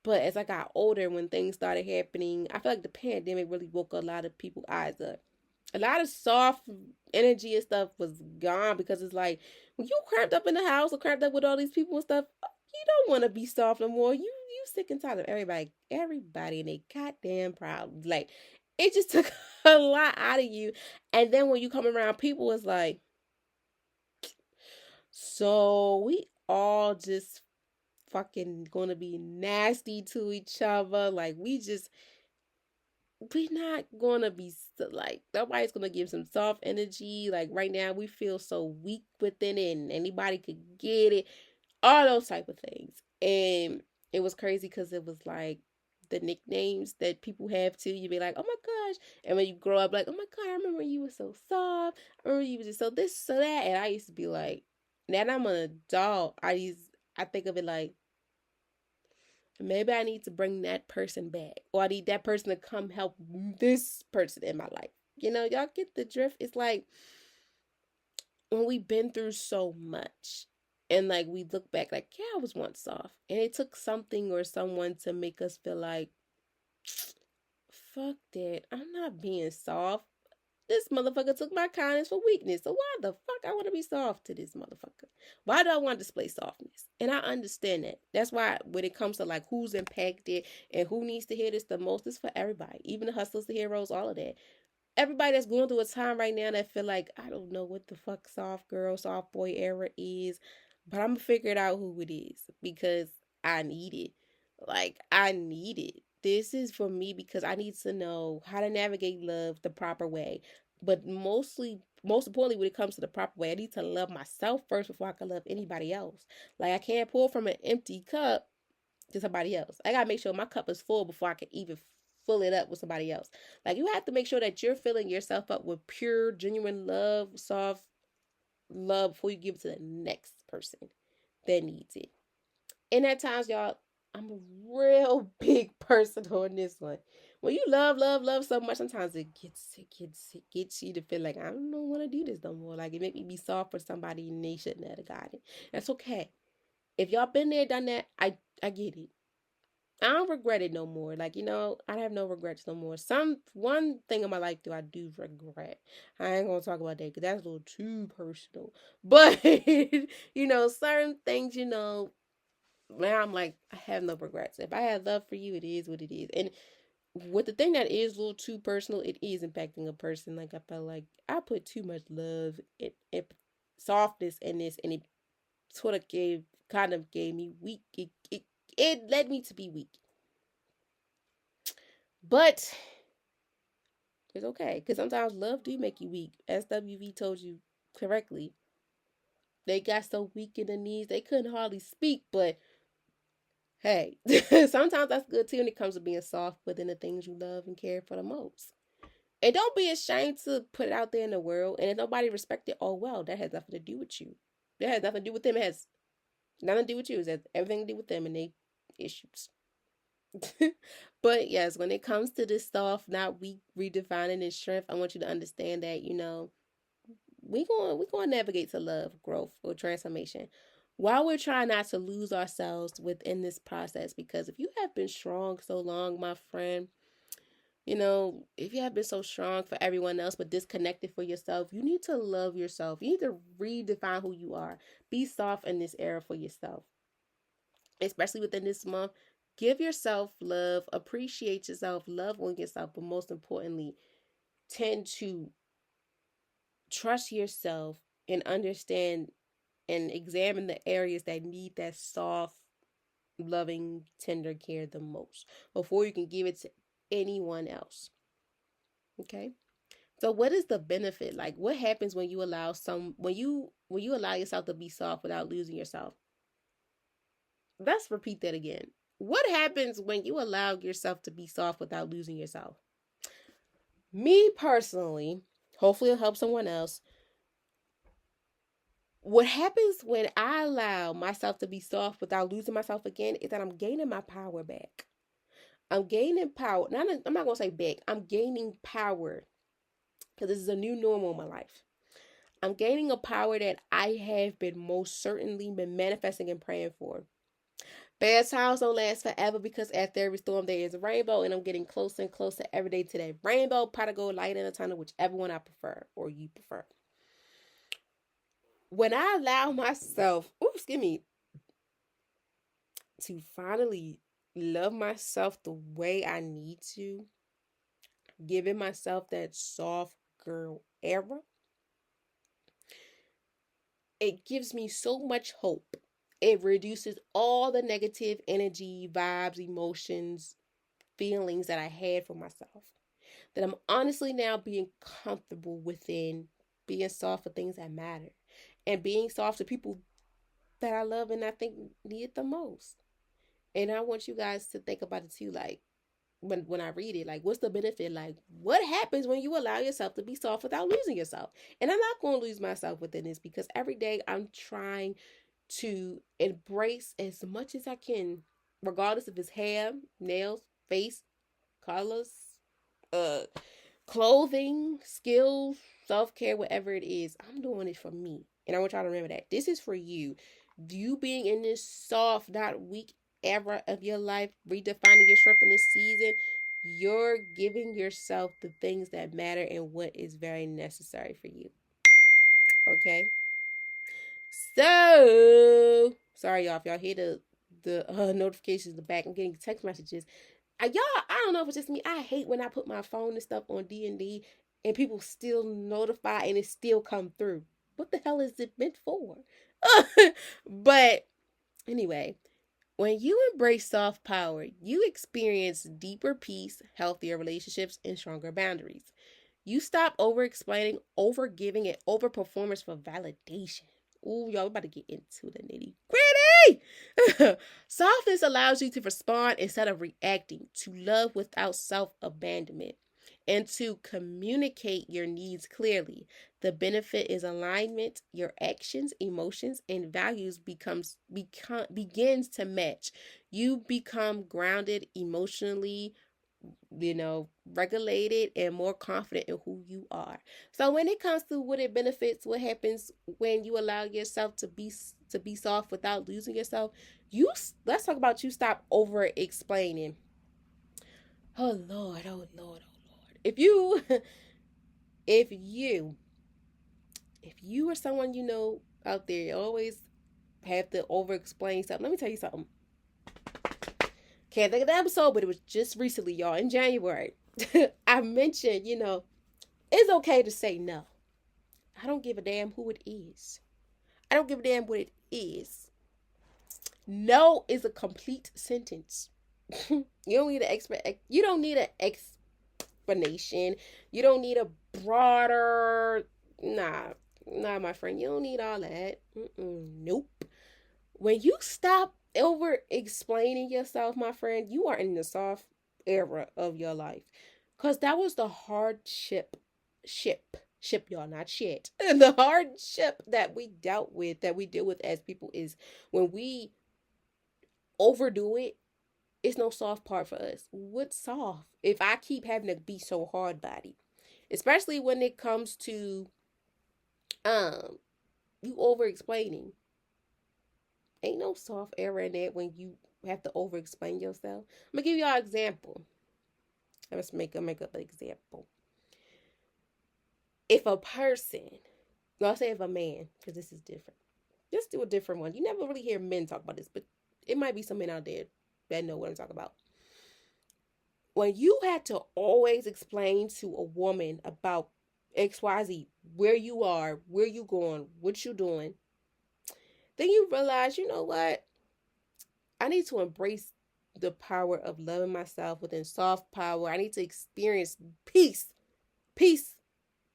But as I got older, when things started happening, I feel like the pandemic really woke a lot of people's eyes up. A lot of soft energy and stuff was gone because it's like when you cramped up in the house or cramped up with all these people and stuff, you don't want to be soft no more. You sick and tired of everybody and they goddamn problems. Like it just took a lot out of you. And then when you come around people, it's like, so we all just fucking gonna be nasty to each other. Like we're not gonna be like nobody's gonna give some soft energy. Like right now, we feel so weak within it, and anybody could get it. All those type of things, and it was crazy because it was like the nicknames that people have too. You'd be like, oh my gosh, and when you grow up, like, oh my god, I remember you were so soft. I remember you was just so this, so that, and I used to be like, now that I'm an adult, I think of it like maybe I need to bring that person back, or I need that person to come help this person in my life. Y'all get the drift. It's like when we've been through so much and like we look back, like, yeah, I was once soft. And it took something or someone to make us feel like, fuck that. I'm not being soft. This motherfucker took my kindness for weakness. So why the fuck I want to be soft to this motherfucker? Why do I want to display softness? And I understand that. That's why when it comes to like who's impacted and who needs to hear this the most, it's for everybody. Even the hustlers, the heroes, all of that. Everybody that's going through a time right now that feel like I don't know what the fuck soft girl, soft boy era is, but I'm gonna figure it out who it is because I need it. Like I need it. This is for me because I need to know how to navigate love the proper way. But most importantly, when it comes to the proper way, I need to love myself first before I can love anybody else. Like I can't pour from an empty cup to somebody else. I gotta make sure my cup is full before I can even fill it up with somebody else. Like you have to make sure that you're filling yourself up with pure, genuine love, soft love before you give it to the next person that needs it. And at times, y'all, I'm a real big person on this one. When you love, love, love so much, sometimes it gets you to feel like I don't want to do this no more. Like it make me be soft for somebody and they shouldn't have got it. That's okay. If y'all been there, done that, I get it. I don't regret it no more. Like, I have no regrets no more. One thing in my life do I do regret. I ain't gonna talk about that because that's a little too personal. But, certain things, now I'm like, I have no regrets. If I had love for you, it is what it is. And with the thing that is a little too personal, it is impacting a person. Like, I felt like I put too much love and softness in this, and it sort of kind of gave me weak. It led me to be weak. But it's okay because sometimes love do make you weak. SWV told you correctly. They got so weak in the knees they couldn't hardly speak. But hey, sometimes that's good too when it comes to being soft within the things you love and care for the most. And don't be ashamed to put it out there in the world. And if nobody respect it, oh well, that has nothing to do with you. That has nothing to do with them. It has nothing to do with you. It has everything to do with them and they issues. But yes, when it comes to this stuff, not weak, redefining and strength, I want you to understand that, we going to navigate to love, growth, or transformation while we're trying not to lose ourselves within this process. Because if you have been strong so long, my friend, if you have been so strong for everyone else but disconnected for yourself, you need to love yourself. You need to redefine who you are. Be soft in this era for yourself, especially within this month. Give yourself love, appreciate yourself, love on yourself, but most importantly, tend to trust yourself and understand and examine the areas that need that soft, loving, tender care the most before you can give it to anyone else. Okay? So what is the benefit? Like what happens when you allow when you allow yourself to be soft without losing yourself? Let's repeat that again. What happens when you allow yourself to be soft without losing yourself? Me personally, hopefully it'll help someone else. What happens when I allow myself to be soft without losing myself again is that I'm gaining my power back. I'm gaining power. Now, I'm not going to say back. I'm gaining power because this is a new normal in my life. I'm gaining a power that I have been most certainly been manifesting and praying for. Bad times don't last forever because after every storm there is a rainbow, and I'm getting closer and closer every day to that rainbow, pot of gold, light in the tunnel, whichever one I prefer or you prefer. When I allow myself, to finally love myself the way I need to, giving myself that soft girl era, it gives me so much hope. It reduces all the negative energy, vibes, emotions, feelings that I had for myself. That I'm honestly now being comfortable within being soft for things that matter and being soft to people that I love and I think need it the most. And I want you guys to think about it too, like when I read it, like what's the benefit? Like what happens when you allow yourself to be soft without losing yourself? And I'm not going to lose myself within this because every day I'm trying to embrace as much as I can, regardless if it's hair, nails, face, colors, uh, clothing, skills, self-care, whatever it is. I'm doing it for me. And I want y'all to remember that. This is for you. You being in this soft, not weak era of your life, redefining your strength in this season, you're giving yourself the things that matter and what is very necessary for you. Okay? So, sorry y'all if y'all hear the notifications in the back. I'm getting text messages. Y'all, I don't know if it's just me. I hate when I put my phone and stuff on D&D and people still notify and it still come through. What the hell is it meant for? But anyway, when you embrace soft power, you experience deeper peace, healthier relationships, and stronger boundaries. You stop over explaining, over giving, and over performance for validation. Ooh, y'all, we about to get into the nitty gritty. Softness allows you to respond instead of reacting, to love without self abandonment, and to communicate your needs clearly. The benefit is alignment. Your actions, emotions, and values begins to match. You become grounded emotionally, regulated and more confident in who you are. So when it comes to what it benefits, what happens when you allow yourself to be soft without losing yourself, let's talk about you stop over explaining. Oh Lord, oh Lord, oh Lord. If you are someone out there, you always have to over explain something. Let me tell you something. Can't think of the episode, but it was just recently, y'all, in January. I mentioned, it's okay to say no. I don't give a damn who it is. I don't give a damn what it is. No is a complete sentence. You don't need an explanation. You don't need a broader. Nah. Nah, my friend, you don't need all that. Nope. When you stop over explaining yourself, my friend, you are in the soft era of your life. Because that was the hardship, ship, y'all, not shit. The hardship that we dealt with, that we deal with as people is when we overdo it, it's no soft part for us. What's soft? If I keep having to be so hard body, especially when it comes to um you over explaining. Ain't no soft era in that when you have to over explain yourself. I'm gonna give y'all an example. Let's make up an example. If a person, I'll say if a man, because this is different. Let's do a different one. You never really hear men talk about this, but it might be some men out there that know what I'm talking about. When you had to always explain to a woman about XYZ, where you are, where you going, what you doing, then you realize, you know what? I need to embrace the power of loving myself within soft power. I need to experience peace, peace,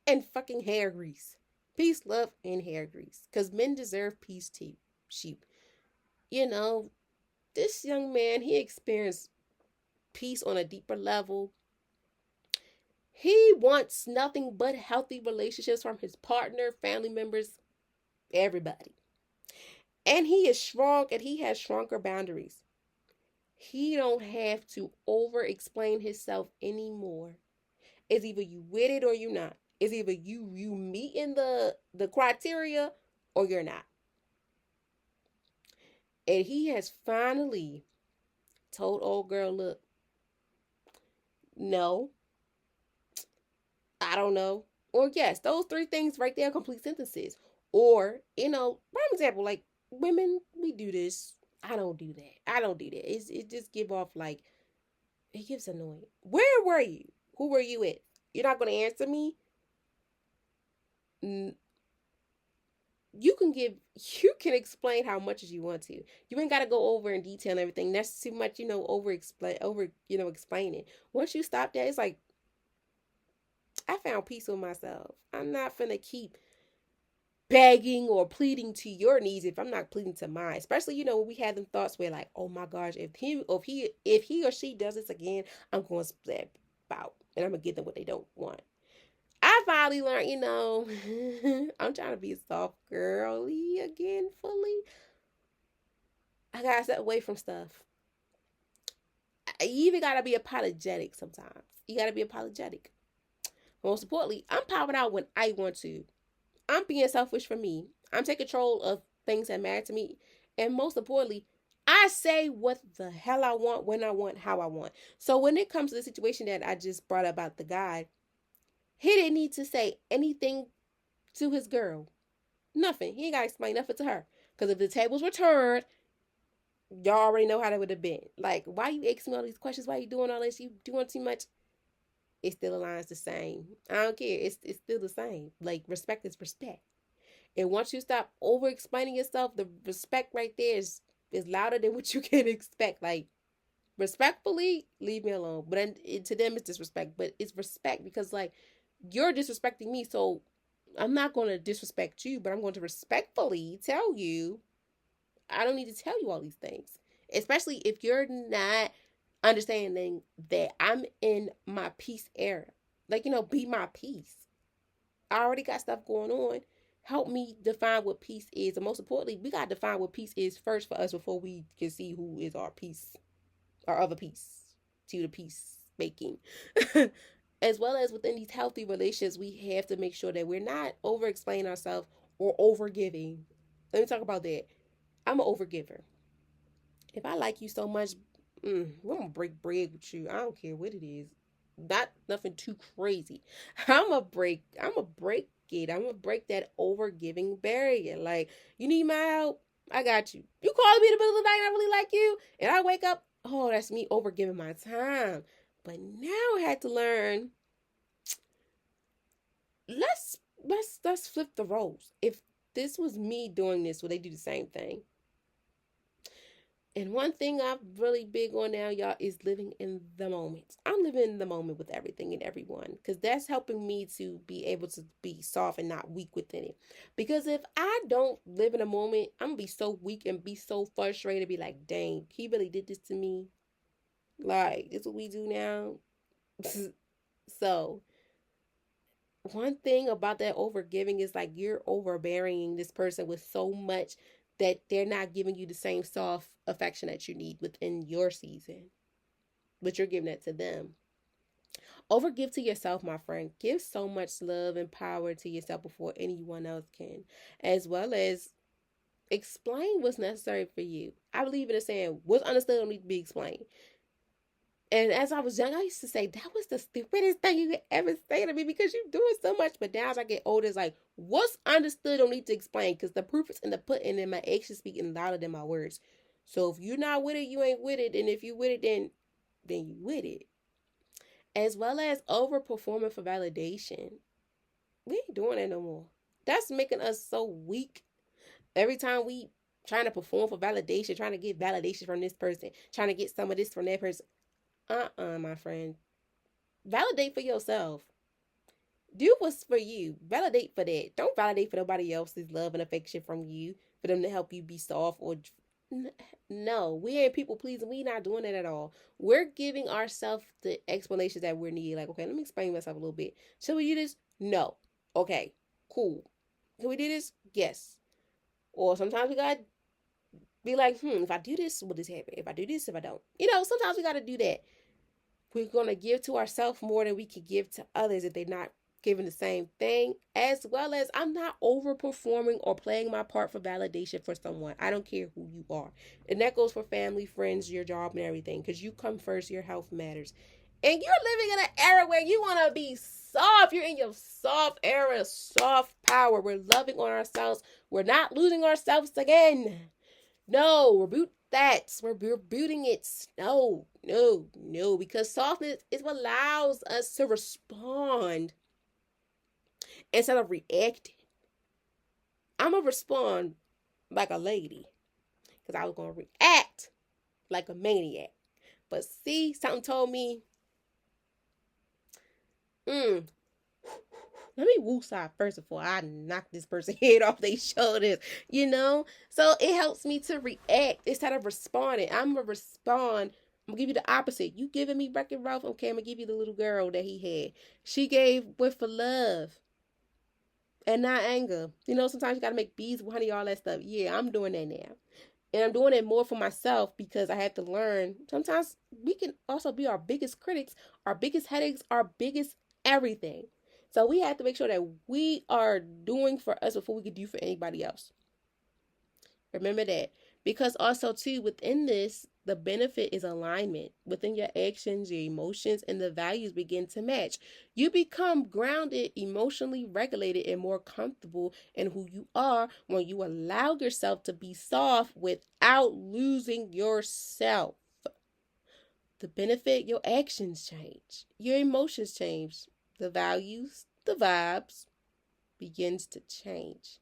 and fucking hair grease. Peace, love, and hair grease. Because men deserve peace too. Sheep. You know, this young man, he experienced peace on a deeper level. He wants nothing but healthy relationships from his partner, family members, everybody. And he is strong and he has stronger boundaries. He don't have to over explain himself anymore. It's either you with it or you not. It's either you meeting the criteria or you're not. And he has finally told old girl, look, no, I don't know. Or yes, those three things right there are complete sentences. Or, prime example, like women, we do this. I don't do that. I don't do that. It just give off like it gives annoying. Where were you? Who were you with? You're not gonna answer me? You can explain how much as you want to. You ain't gotta go over in detail and everything. That's too much, explaining. Once you stop that, it's like I found peace with myself. I'm not finna keep begging or pleading to your needs if I'm not pleading to mine. Especially, when we have them thoughts where like, oh my gosh, if he or she does this again, I'm going to split out and I'm gonna give them what they don't want. I finally learned, I'm trying to be a soft girly again fully. I gotta step away from stuff. You even gotta be apologetic sometimes. You gotta be apologetic. Most importantly, I'm popping out when I want to. I'm being selfish for me. I'm taking control of things that matter to me. And most importantly, I say what the hell I want, when I want, how I want. So when it comes to the situation that I just brought up about the guy, he didn't need to say anything to his girl. Nothing. He ain't got to explain nothing to her. Because if the tables were turned, y'all already know how that would have been. Like, why you asking me all these questions? Why you doing all this? You doing too much? It still aligns the same. I don't care. It's still the same. Like, respect is respect. And once you stop over explaining yourself, the respect right there is louder than what you can expect. Like, respectfully, leave me alone. But to them, it's disrespect. But it's respect because, like, you're disrespecting me. So I'm not going to disrespect you, but I'm going to respectfully tell you I don't need to tell you all these things. Especially if you're not understanding that I'm in my peace era. Like, be my peace. I already got stuff going on. Help me define what peace is. And most importantly, we got to define what peace is first for us before we can see who is our peace, our other peace, to the peace making. As well as within these healthy relationships, we have to make sure that we're not over explaining ourselves or over giving. Let me talk about that. I'm an overgiver. If I like you so much, we're gonna break bread with you. I don't care what it is. Not nothing too crazy. I'm a break it. I'm gonna break that over giving barrier. Like, you need my help? I got you. You calling me in the middle of the night and I really like you, and I wake up, oh, that's me over giving my time. But now I had to learn. Let's flip the roles. If this was me doing this, would they do the same thing? And one thing I'm really big on now, y'all, is living in the moment. I'm living in the moment with everything and everyone because that's helping me to be able to be soft and not weak within it. Because if I don't live in a moment, I'm gonna be so weak and be so frustrated, be like, dang, he really did this to me. Like, this is what we do now. So, one thing about that overgiving is like you're overbearing this person with so much that they're not giving you the same soft affection that you need within your season, but you're giving that to them. Overgive to yourself, my friend. Give so much love and power to yourself before anyone else can, as well as explain what's necessary for you. I believe in a saying, what's understood don't need to be explained. And as I was young, I used to say, that was the stupidest thing you could ever say to me because you're doing so much. But now as I get older, it's like, what's understood don't need to explain because the proof is in the pudding and my actions speaking louder than my words. So if you're not with it, you ain't with it. And if you with it, then you with it. As well as overperforming for validation. We ain't doing that no more. That's making us so weak. Every time we trying to perform for validation, trying to get validation from this person, trying to get some of this from that person. My friend. Validate for yourself. Do what's for you. Validate for that. Don't validate for nobody else's love and affection from you for them to help you be soft or no. We ain't people pleasing. We not doing that at all. We're giving ourselves the explanations that we're needing. Like, okay, let me explain myself a little bit. Should we do this? No. Okay, cool. Can we do this? Yes. Or sometimes we gotta be like, if I do this, will this happen? If I do this, if I don't. Sometimes we gotta do that. We're going to give to ourselves more than we could give to others if they're not giving the same thing, as well as I'm not overperforming or playing my part for validation for someone. I don't care who you are. And that goes for family, friends, your job, and everything, because you come first. Your health matters. And you're living in an era where you want to be soft. You're in your soft era, soft power. We're loving on ourselves. We're not losing ourselves again. No, reboot that. We're rebooting it. No, no, no. Because softness is what allows us to respond instead of reacting. I'm going to respond like a lady because I was going to react like a maniac. But see, something told me, let me woosah first before I knock this person's head off their shoulders. So it helps me to react instead of responding. I'm gonna respond. I'm gonna give you the opposite. You giving me Wreck-It Ralph, okay? I'm gonna give you the little girl that he had. She gave with for love and not anger. Sometimes you gotta make bees with honey, all that stuff. Yeah, I'm doing that now. And I'm doing it more for myself because I have to learn. Sometimes we can also be our biggest critics, our biggest headaches, our biggest everything. So we have to make sure that we are doing for us before we can do for anybody else. Remember that. Because also, too, within this, the benefit is alignment. Within your actions, your emotions, and the values begin to match. You become grounded, emotionally regulated, and more comfortable in who you are when you allow yourself to be soft without losing yourself. The benefit, your actions change, your emotions change, the values, the vibes begins to change.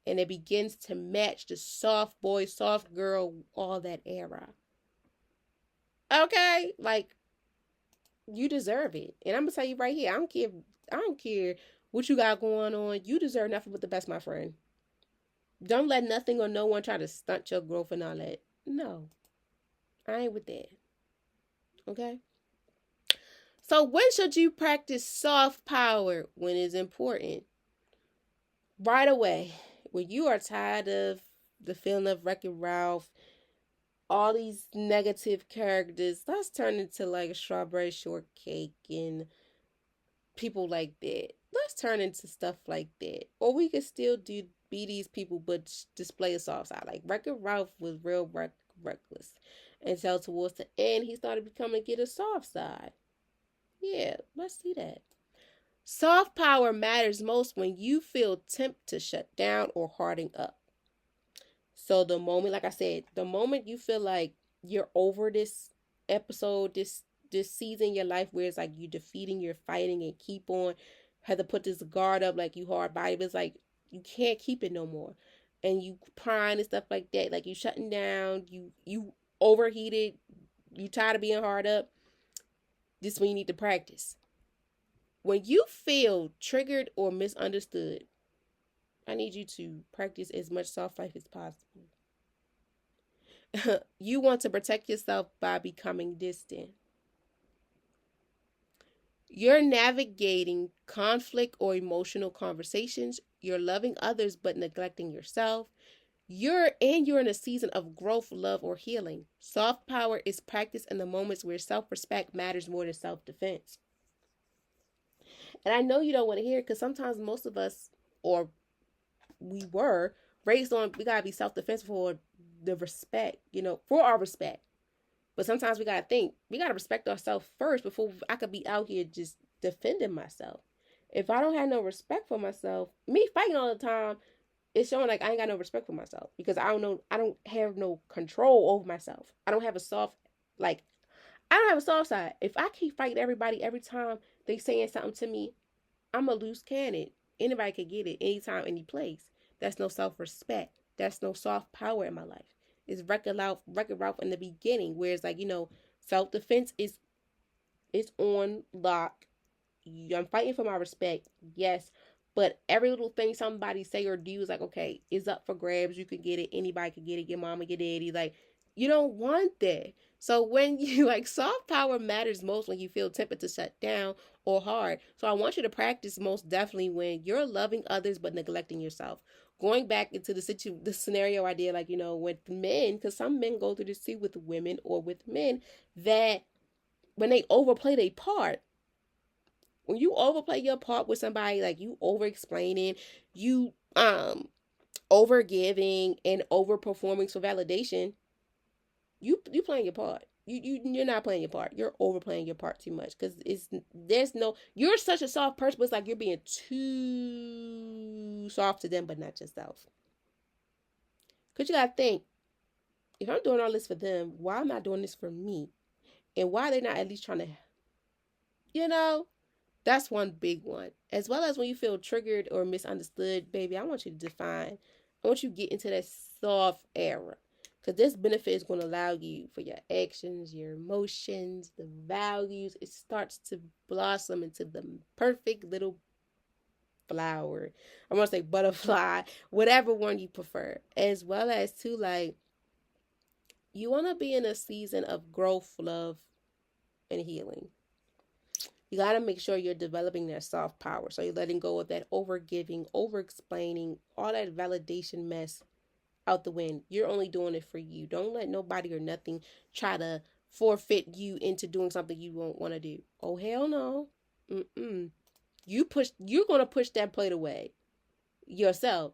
And it begins to match the soft boy, soft girl, all that era. Okay? Like, you deserve it. And I'm gonna tell you right here, I don't care what you got going on. You deserve nothing but the best, my friend. Don't let nothing or no one try to stunt your growth and all that. No. I ain't with that. Okay? So when should you practice soft power? When it's important. Right away. When you are tired of the feeling of Wreck-It Ralph, all these negative characters, let's turn into like a strawberry shortcake and people like that. Let's turn into stuff like that. Or we could still be these people but display a soft side. Like Wreck-It Ralph was real reckless. Until towards the end he started becoming get a soft side. Yeah, let's see that. Soft power matters most when you feel tempted to shut down or harden up. So the moment, like I said, the moment you feel like you're over this episode, this season in your life where it's like you defeating, you're fighting and keep on, have to put this guard up like you hard body, but it's like you can't keep it no more. And you crying and stuff like that, like you shutting down, you overheated, you tired of being hard up, this is when you need to practice. When you feel triggered or misunderstood, I need you to practice as much soft life as possible. You want to protect yourself by becoming distant. You're navigating conflict or emotional conversations. You're loving others but neglecting yourself. You're in a season of growth, love, or healing. Soft power is practiced in the moments where self-respect matters more than self-defense. And I know you don't want to hear it because sometimes most of us, or we were, raised on we gotta be self-defense for the respect, for our respect. But sometimes we gotta think, we gotta respect ourselves first before I could be out here just defending myself. If I don't have no respect for myself, me fighting all the time, it's showing like I ain't got no respect for myself because I don't have no control over myself. Like I don't have a soft side. If I keep fighting everybody every time they saying something to me, I'm a loose cannon. Anybody could get it anytime, any place. That's no self-respect. That's no soft power in my life. It's record Ralph in the beginning, where it's like, self-defense is on lock. I'm fighting for my respect, yes. But every little thing somebody say or do is like, okay, it's up for grabs. You can get it. Anybody can get it. Your mama, your daddy. Like, you don't want that. So when you soft power matters most when you feel tempted to shut down or hard. So I want you to practice most definitely when you're loving others but neglecting yourself. Going back into the scenario I did, with men, because some men go through this too with women or with men, that when they overplay their part, when you overplay your part with somebody, like you over explaining, you over giving and over performing for validation, you playing your part. You're not playing your part. You're overplaying your part too much because you're such a soft person, but it's like you're being too soft to them, but not yourself. Because you gotta think, if I'm doing all this for them, why am I doing this for me? And why are they not at least trying to, you know? That's one big one. As well as when you feel triggered or misunderstood, baby, I want you to define. I want you to get into that soft era. Because this benefit is going to allow you for your actions, your emotions, the values. It starts to blossom into the perfect little flower. I'm going to say butterfly, whatever one you prefer. As well as, too, you want to be in a season of growth, love, and healing. You got to make sure you're developing that soft power. So you're letting go of that over giving, over explaining, all that validation mess out the wind. You're only doing it for you. Don't let nobody or nothing try to forfeit you into doing something you won't want to do. Oh, hell no. You're going to push that plate away yourself.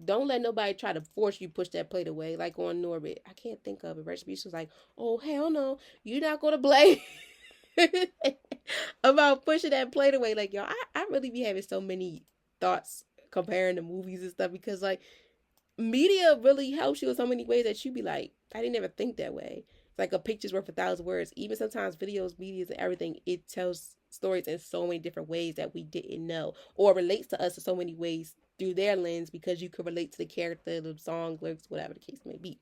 Don't let nobody try to force you push that plate away. Like on Norbit. I can't think of it. Retribution's like, oh, hell no. You're not going to blame about pushing that plate away. Like, y'all, I really be having so many thoughts comparing the movies and stuff because, media really helps you in so many ways that you be like, I didn't ever think that way. It's like a picture's worth 1,000 words. Even sometimes videos, medias, and everything, it tells stories in so many different ways that we didn't know or relates to us in so many ways through their lens because you could relate to the character, the song, lyrics, whatever the case may be.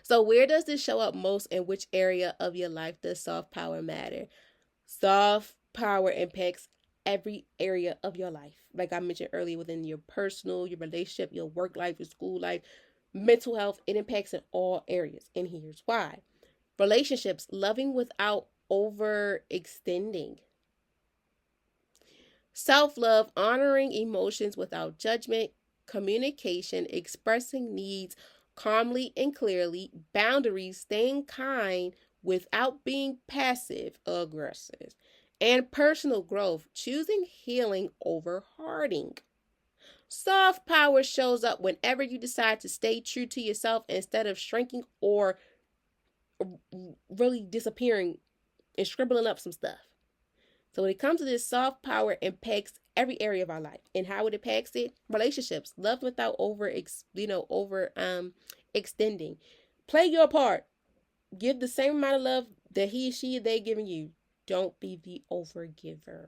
So where does this show up most, and which area of your life does soft power matter? Soft power impacts every area of your life. Like I mentioned earlier, within your personal, your relationship, your work life, your school life, mental health, it impacts in all areas. And here's why. Relationships, loving without overextending. Self-love, honoring emotions without judgment. Communication, expressing needs calmly and clearly. Boundaries, staying kind without being passive aggressive. And personal growth, choosing healing over hardening. Soft power shows up whenever you decide to stay true to yourself instead of shrinking or really disappearing and scribbling up some stuff. So when it comes to this, soft power impacts every area of our life. And how it impacts it? Relationships, love without extending. Play your part. Give the same amount of love that he, she, they giving you. Don't be the overgiver.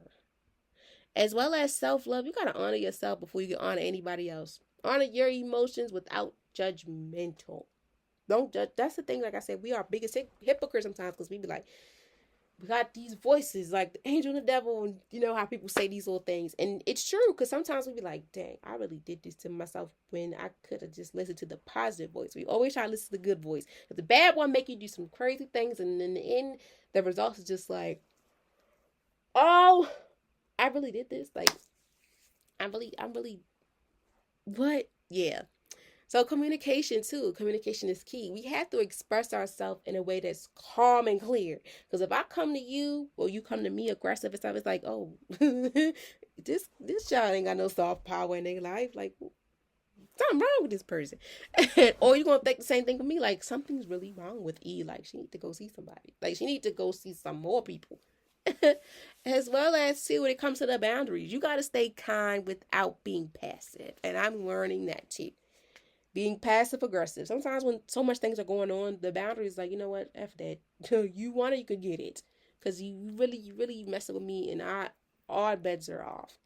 As well as self-love, you got to honor yourself before you can honor anybody else. Honor your emotions without judgmental. Don't judge. That's the thing. Like I said, we are biggest hypocrites sometimes because we be like, we got these voices like the angel and the devil, and you know how people say these little things, and it's true because sometimes we be like, dang, I really did this to myself when I could have just listened to the positive voice. We always try to listen to the good voice. If the bad one make you do some crazy things, and in the end, the results is just like, oh, I really did this. Like, I'm really, what? Yeah. So communication too. Communication is key. We have to express ourselves in a way that's calm and clear. Because if I come to you or you come to me aggressive and stuff, it's like, oh, this child ain't got no soft power in their life. Like something wrong with this person. Or you're gonna think the same thing with me. Like something's really wrong with E. Like she need to go see somebody. Like she need to go see some more people. As well as too when it comes to the boundaries. You gotta stay kind without being passive. And I'm learning that too, being passive aggressive. Sometimes when so much things are going on, the boundary is like, you know what, F that. You want it, you could get it. Cause you really messing with me, and all beds are off.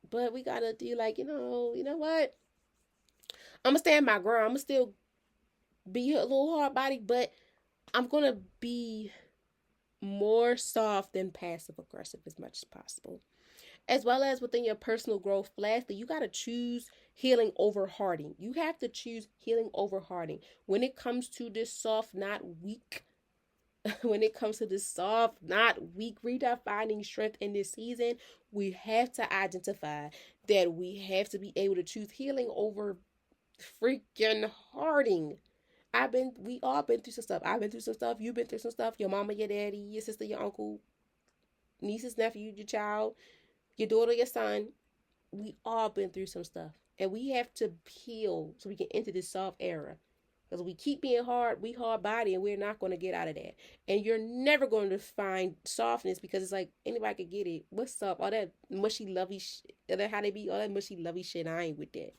But we gotta do like, you know what? I'm gonna stand my ground. I'm gonna still be a little hard body, but I'm gonna be more soft than passive aggressive as much as possible. As well as within your personal growth, lastly, you got to choose healing over hardening. You have to choose healing over hardening. When it comes to this soft, not weak, when it comes to this soft, not weak, redefining strength in this season, we have to identify that we have to be able to choose healing over freaking hardening. We all been through some stuff. I've been through some stuff. You've been through some stuff. Your mama, your daddy, your sister, your uncle, nieces, nephew, your child, your daughter, your son. We all been through some stuff. And we have to heal so we can enter this soft era. Because we keep being hard, we hard body, and we're not going to get out of that. And you're never going to find softness because it's like anybody could get it. What's up? All that mushy, lovey shit. How they be? All that mushy, lovey shit. I ain't with that.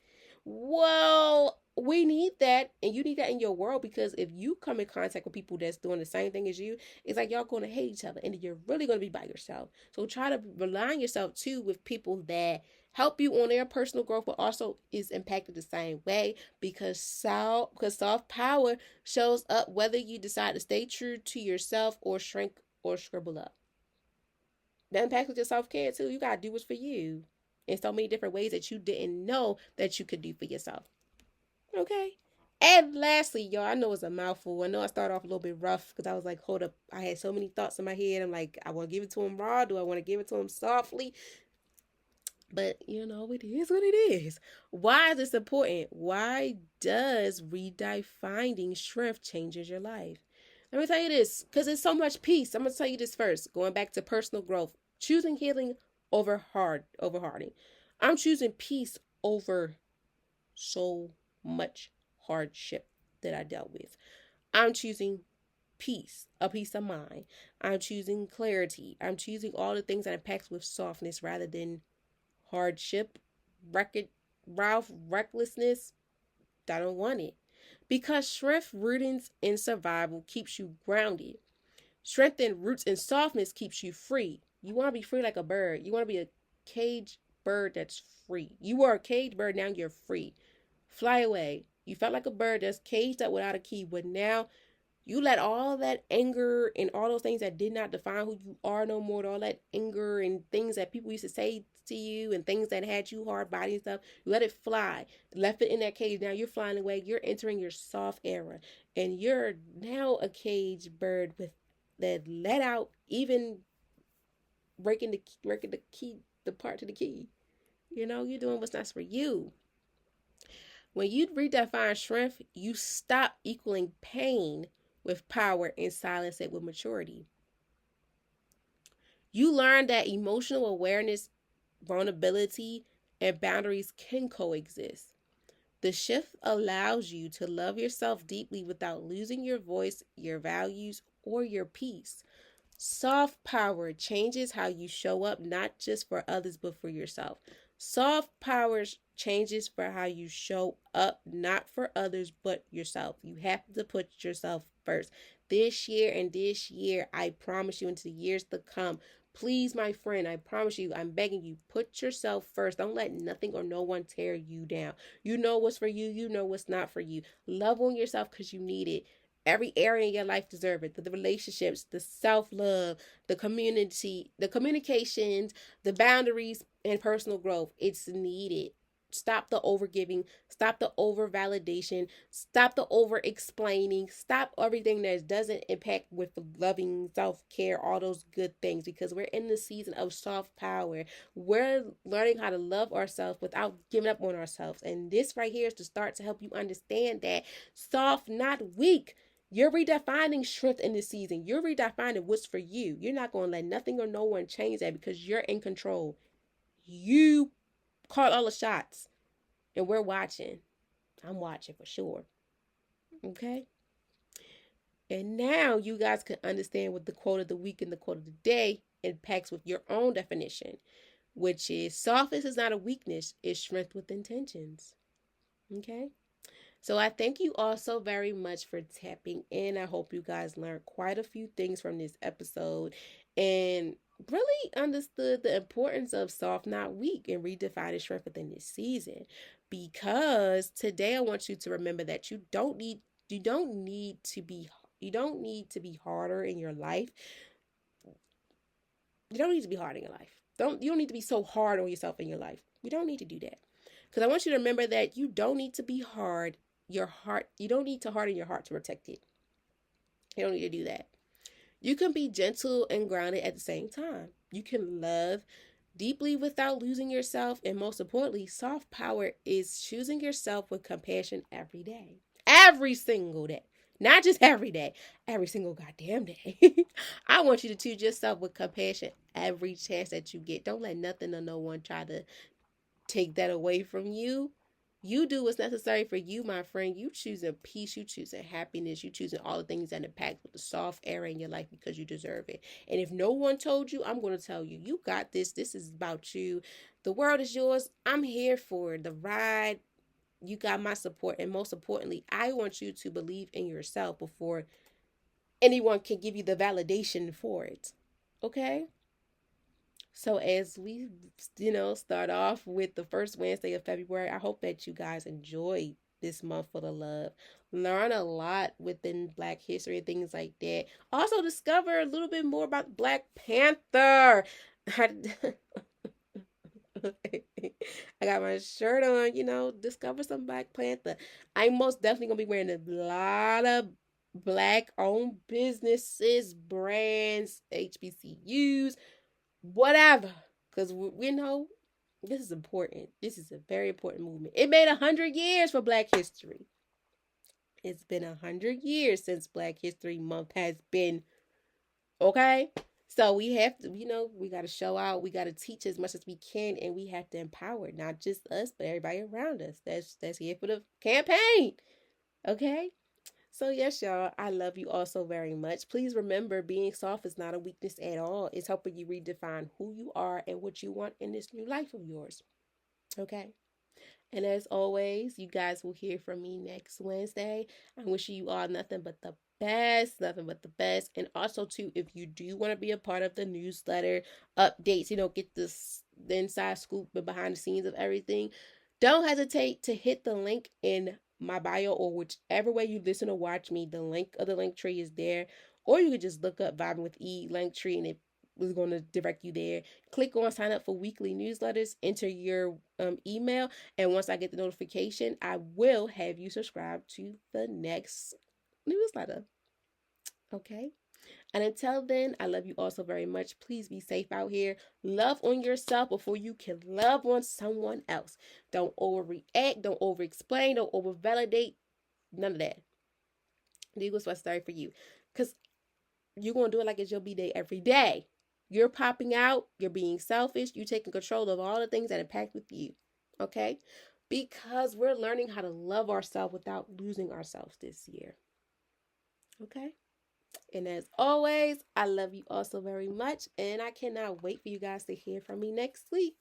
Well, we need that, and you need that in your world because if you come in contact with people that's doing the same thing as you, it's like y'all going to hate each other, and you're really going to be by yourself. So try to rely on yourself too with people that help you on their personal growth, but also is impacted the same way because soft power shows up whether you decide to stay true to yourself or shrink or scribble up. That impacts with your self care too. You gotta do what's for you in so many different ways that you didn't know that you could do for yourself. Okay. And lastly, y'all, I know it's a mouthful. I know I started off a little bit rough because I was like, hold up. I had so many thoughts in my head. I'm like, I want to give it to him raw. Do I want to give it to him softly? But it is what it is. Why is this important? Why does redefining strength changes your life? Let me tell you this, because it's so much peace. I'm gonna tell you this first. Going back to personal growth, choosing healing over hardening. I'm choosing peace over so much hardship that I dealt with. I'm choosing peace, a peace of mind. I'm choosing clarity. I'm choosing all the things that impacts with softness rather than hardship, record, recklessness. I don't want it. Because strength rooted in survival keeps you grounded. Strength and roots in softness keeps you free. You want to be free like a bird. You want to be a caged bird that's free. You were a caged bird, now you're free. Fly away. You felt like a bird that's caged up without a key, but now you let all that anger and all those things that did not define who you are no more, all that anger and things that people used to say to you and things that had you hard body and stuff, you let it fly. Left it in that cage. Now you're flying away. You're entering your soft era. And you're now a caged bird with that let out, even breaking the key, the part to the key. You're doing what's not for you. When you redefine strength, you stop equaling pain with power and silence it with maturity. You learn that emotional awareness, vulnerability, and boundaries can coexist. The shift allows you to love yourself deeply without losing your voice, your values, or your peace. Soft power changes how you show up, not just for others, but for yourself. Soft power changes for how you show up, not for others, but yourself. You have to put yourself first. This year, I promise you, into the years to come, Please, my friend, I promise you, I'm begging you, put yourself first. Don't let nothing or no one tear you down. You know what's for you. You know what's not for you. Love on yourself because you need it. Every area in your life deserve it. The relationships, the self-love, the community, the communications, the boundaries, and personal growth. It's needed. Stop the over giving. Stop the over validation. Stop the over explaining. Stop everything that doesn't impact with loving, self care, all those good things, because we're in the season of soft power. We're learning how to love ourselves without giving up on ourselves. And this right here is to start to help you understand that soft, not weak. You're redefining strength in this season. You're redefining what's for you. You're not going to let nothing or no one change that because you're in control. You call all the shots, and we're watching. I'm watching for sure. Okay? And now you guys can understand what the quote of the week and the quote of the day impacts with your own definition, which is softness is not a weakness, it's strength with intentions. Okay? So I thank you all so very much for tapping in. I hope you guys learned quite a few things from this episode and really understood the importance of soft, not weak, and redefining strength within this season. Because today I want you to remember that you don't need to be harder in your life. You don't need to be hard in your life. You don't need to be so hard on yourself in your life. You don't need to do that. Because I want you to remember that you don't need to be hard. You don't need to harden your heart to protect it. You don't need to do that. You can be gentle and grounded at the same time. You can love deeply without losing yourself. And most importantly, soft power is choosing yourself with compassion every day. Every single day. Not just every day, every single goddamn day. I want you to choose yourself with compassion every chance that you get. Don't let nothing or no one try to take that away from you. You do what's necessary for you, my friend. You choosing peace, you choosing happiness, you choosing all the things that impact with the soft area in your life because you deserve it. And if no one told you, I'm going to tell you. You got this. This is about you. The world is yours. I'm here for the ride. You got my support. And most importantly, I want you to believe in yourself before anyone can give you the validation for it. Okay? So as we, start off with the first Wednesday of February, I hope that you guys enjoy this month full of love. Learn a lot within Black history and things like that. Also discover a little bit more about Black Panther. I got my shirt on, discover some Black Panther. I'm most definitely going to be wearing a lot of Black owned businesses, brands, HBCUs, whatever, because we know this is important. This is a very important movement. It made 100 years for Black history. It's been 100 years since Black History Month has been. Okay, so we have to, we got to show out. We got to teach as much as we can, and we have to empower not just us, but everybody around us. That's here for the campaign. Okay. So yes, y'all, I love you all so very much. Please remember, being soft is not a weakness at all. It's helping you redefine who you are and what you want in this new life of yours. Okay? And as always, you guys will hear from me next Wednesday. I'm wishing you all nothing but the best, nothing but the best. And also, too, if you do want to be a part of the newsletter updates, get the inside scoop and behind the scenes of everything, don't hesitate to hit the link in my bio or whichever way you listen or watch me. The link of the link tree is there. Or you could just look up Vibing with E link tree and it was going to direct you there. Click on sign up for weekly newsletters, enter your email, and once I get the notification, I will have you subscribe to the next newsletter. Okay? And until then, I love you all so very much. Please be safe out here. Love on yourself before you can love on someone else. Don't overreact. Don't over-explain. Don't over-validate. None of that. Do what's necessary for you. Because you're going to do it like it's your B-day every day. You're popping out. You're being selfish. You're taking control of all the things that impact with you. Okay? Because we're learning how to love ourselves without losing ourselves this year. Okay? And as always, I love you all so very much. And I cannot wait for you guys to hear from me next week.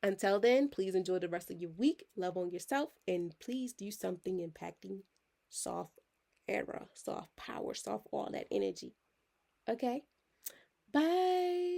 Until then, please enjoy the rest of your week. Love on yourself. And please do something impacting soft era, soft power, soft all that energy. Okay? Bye.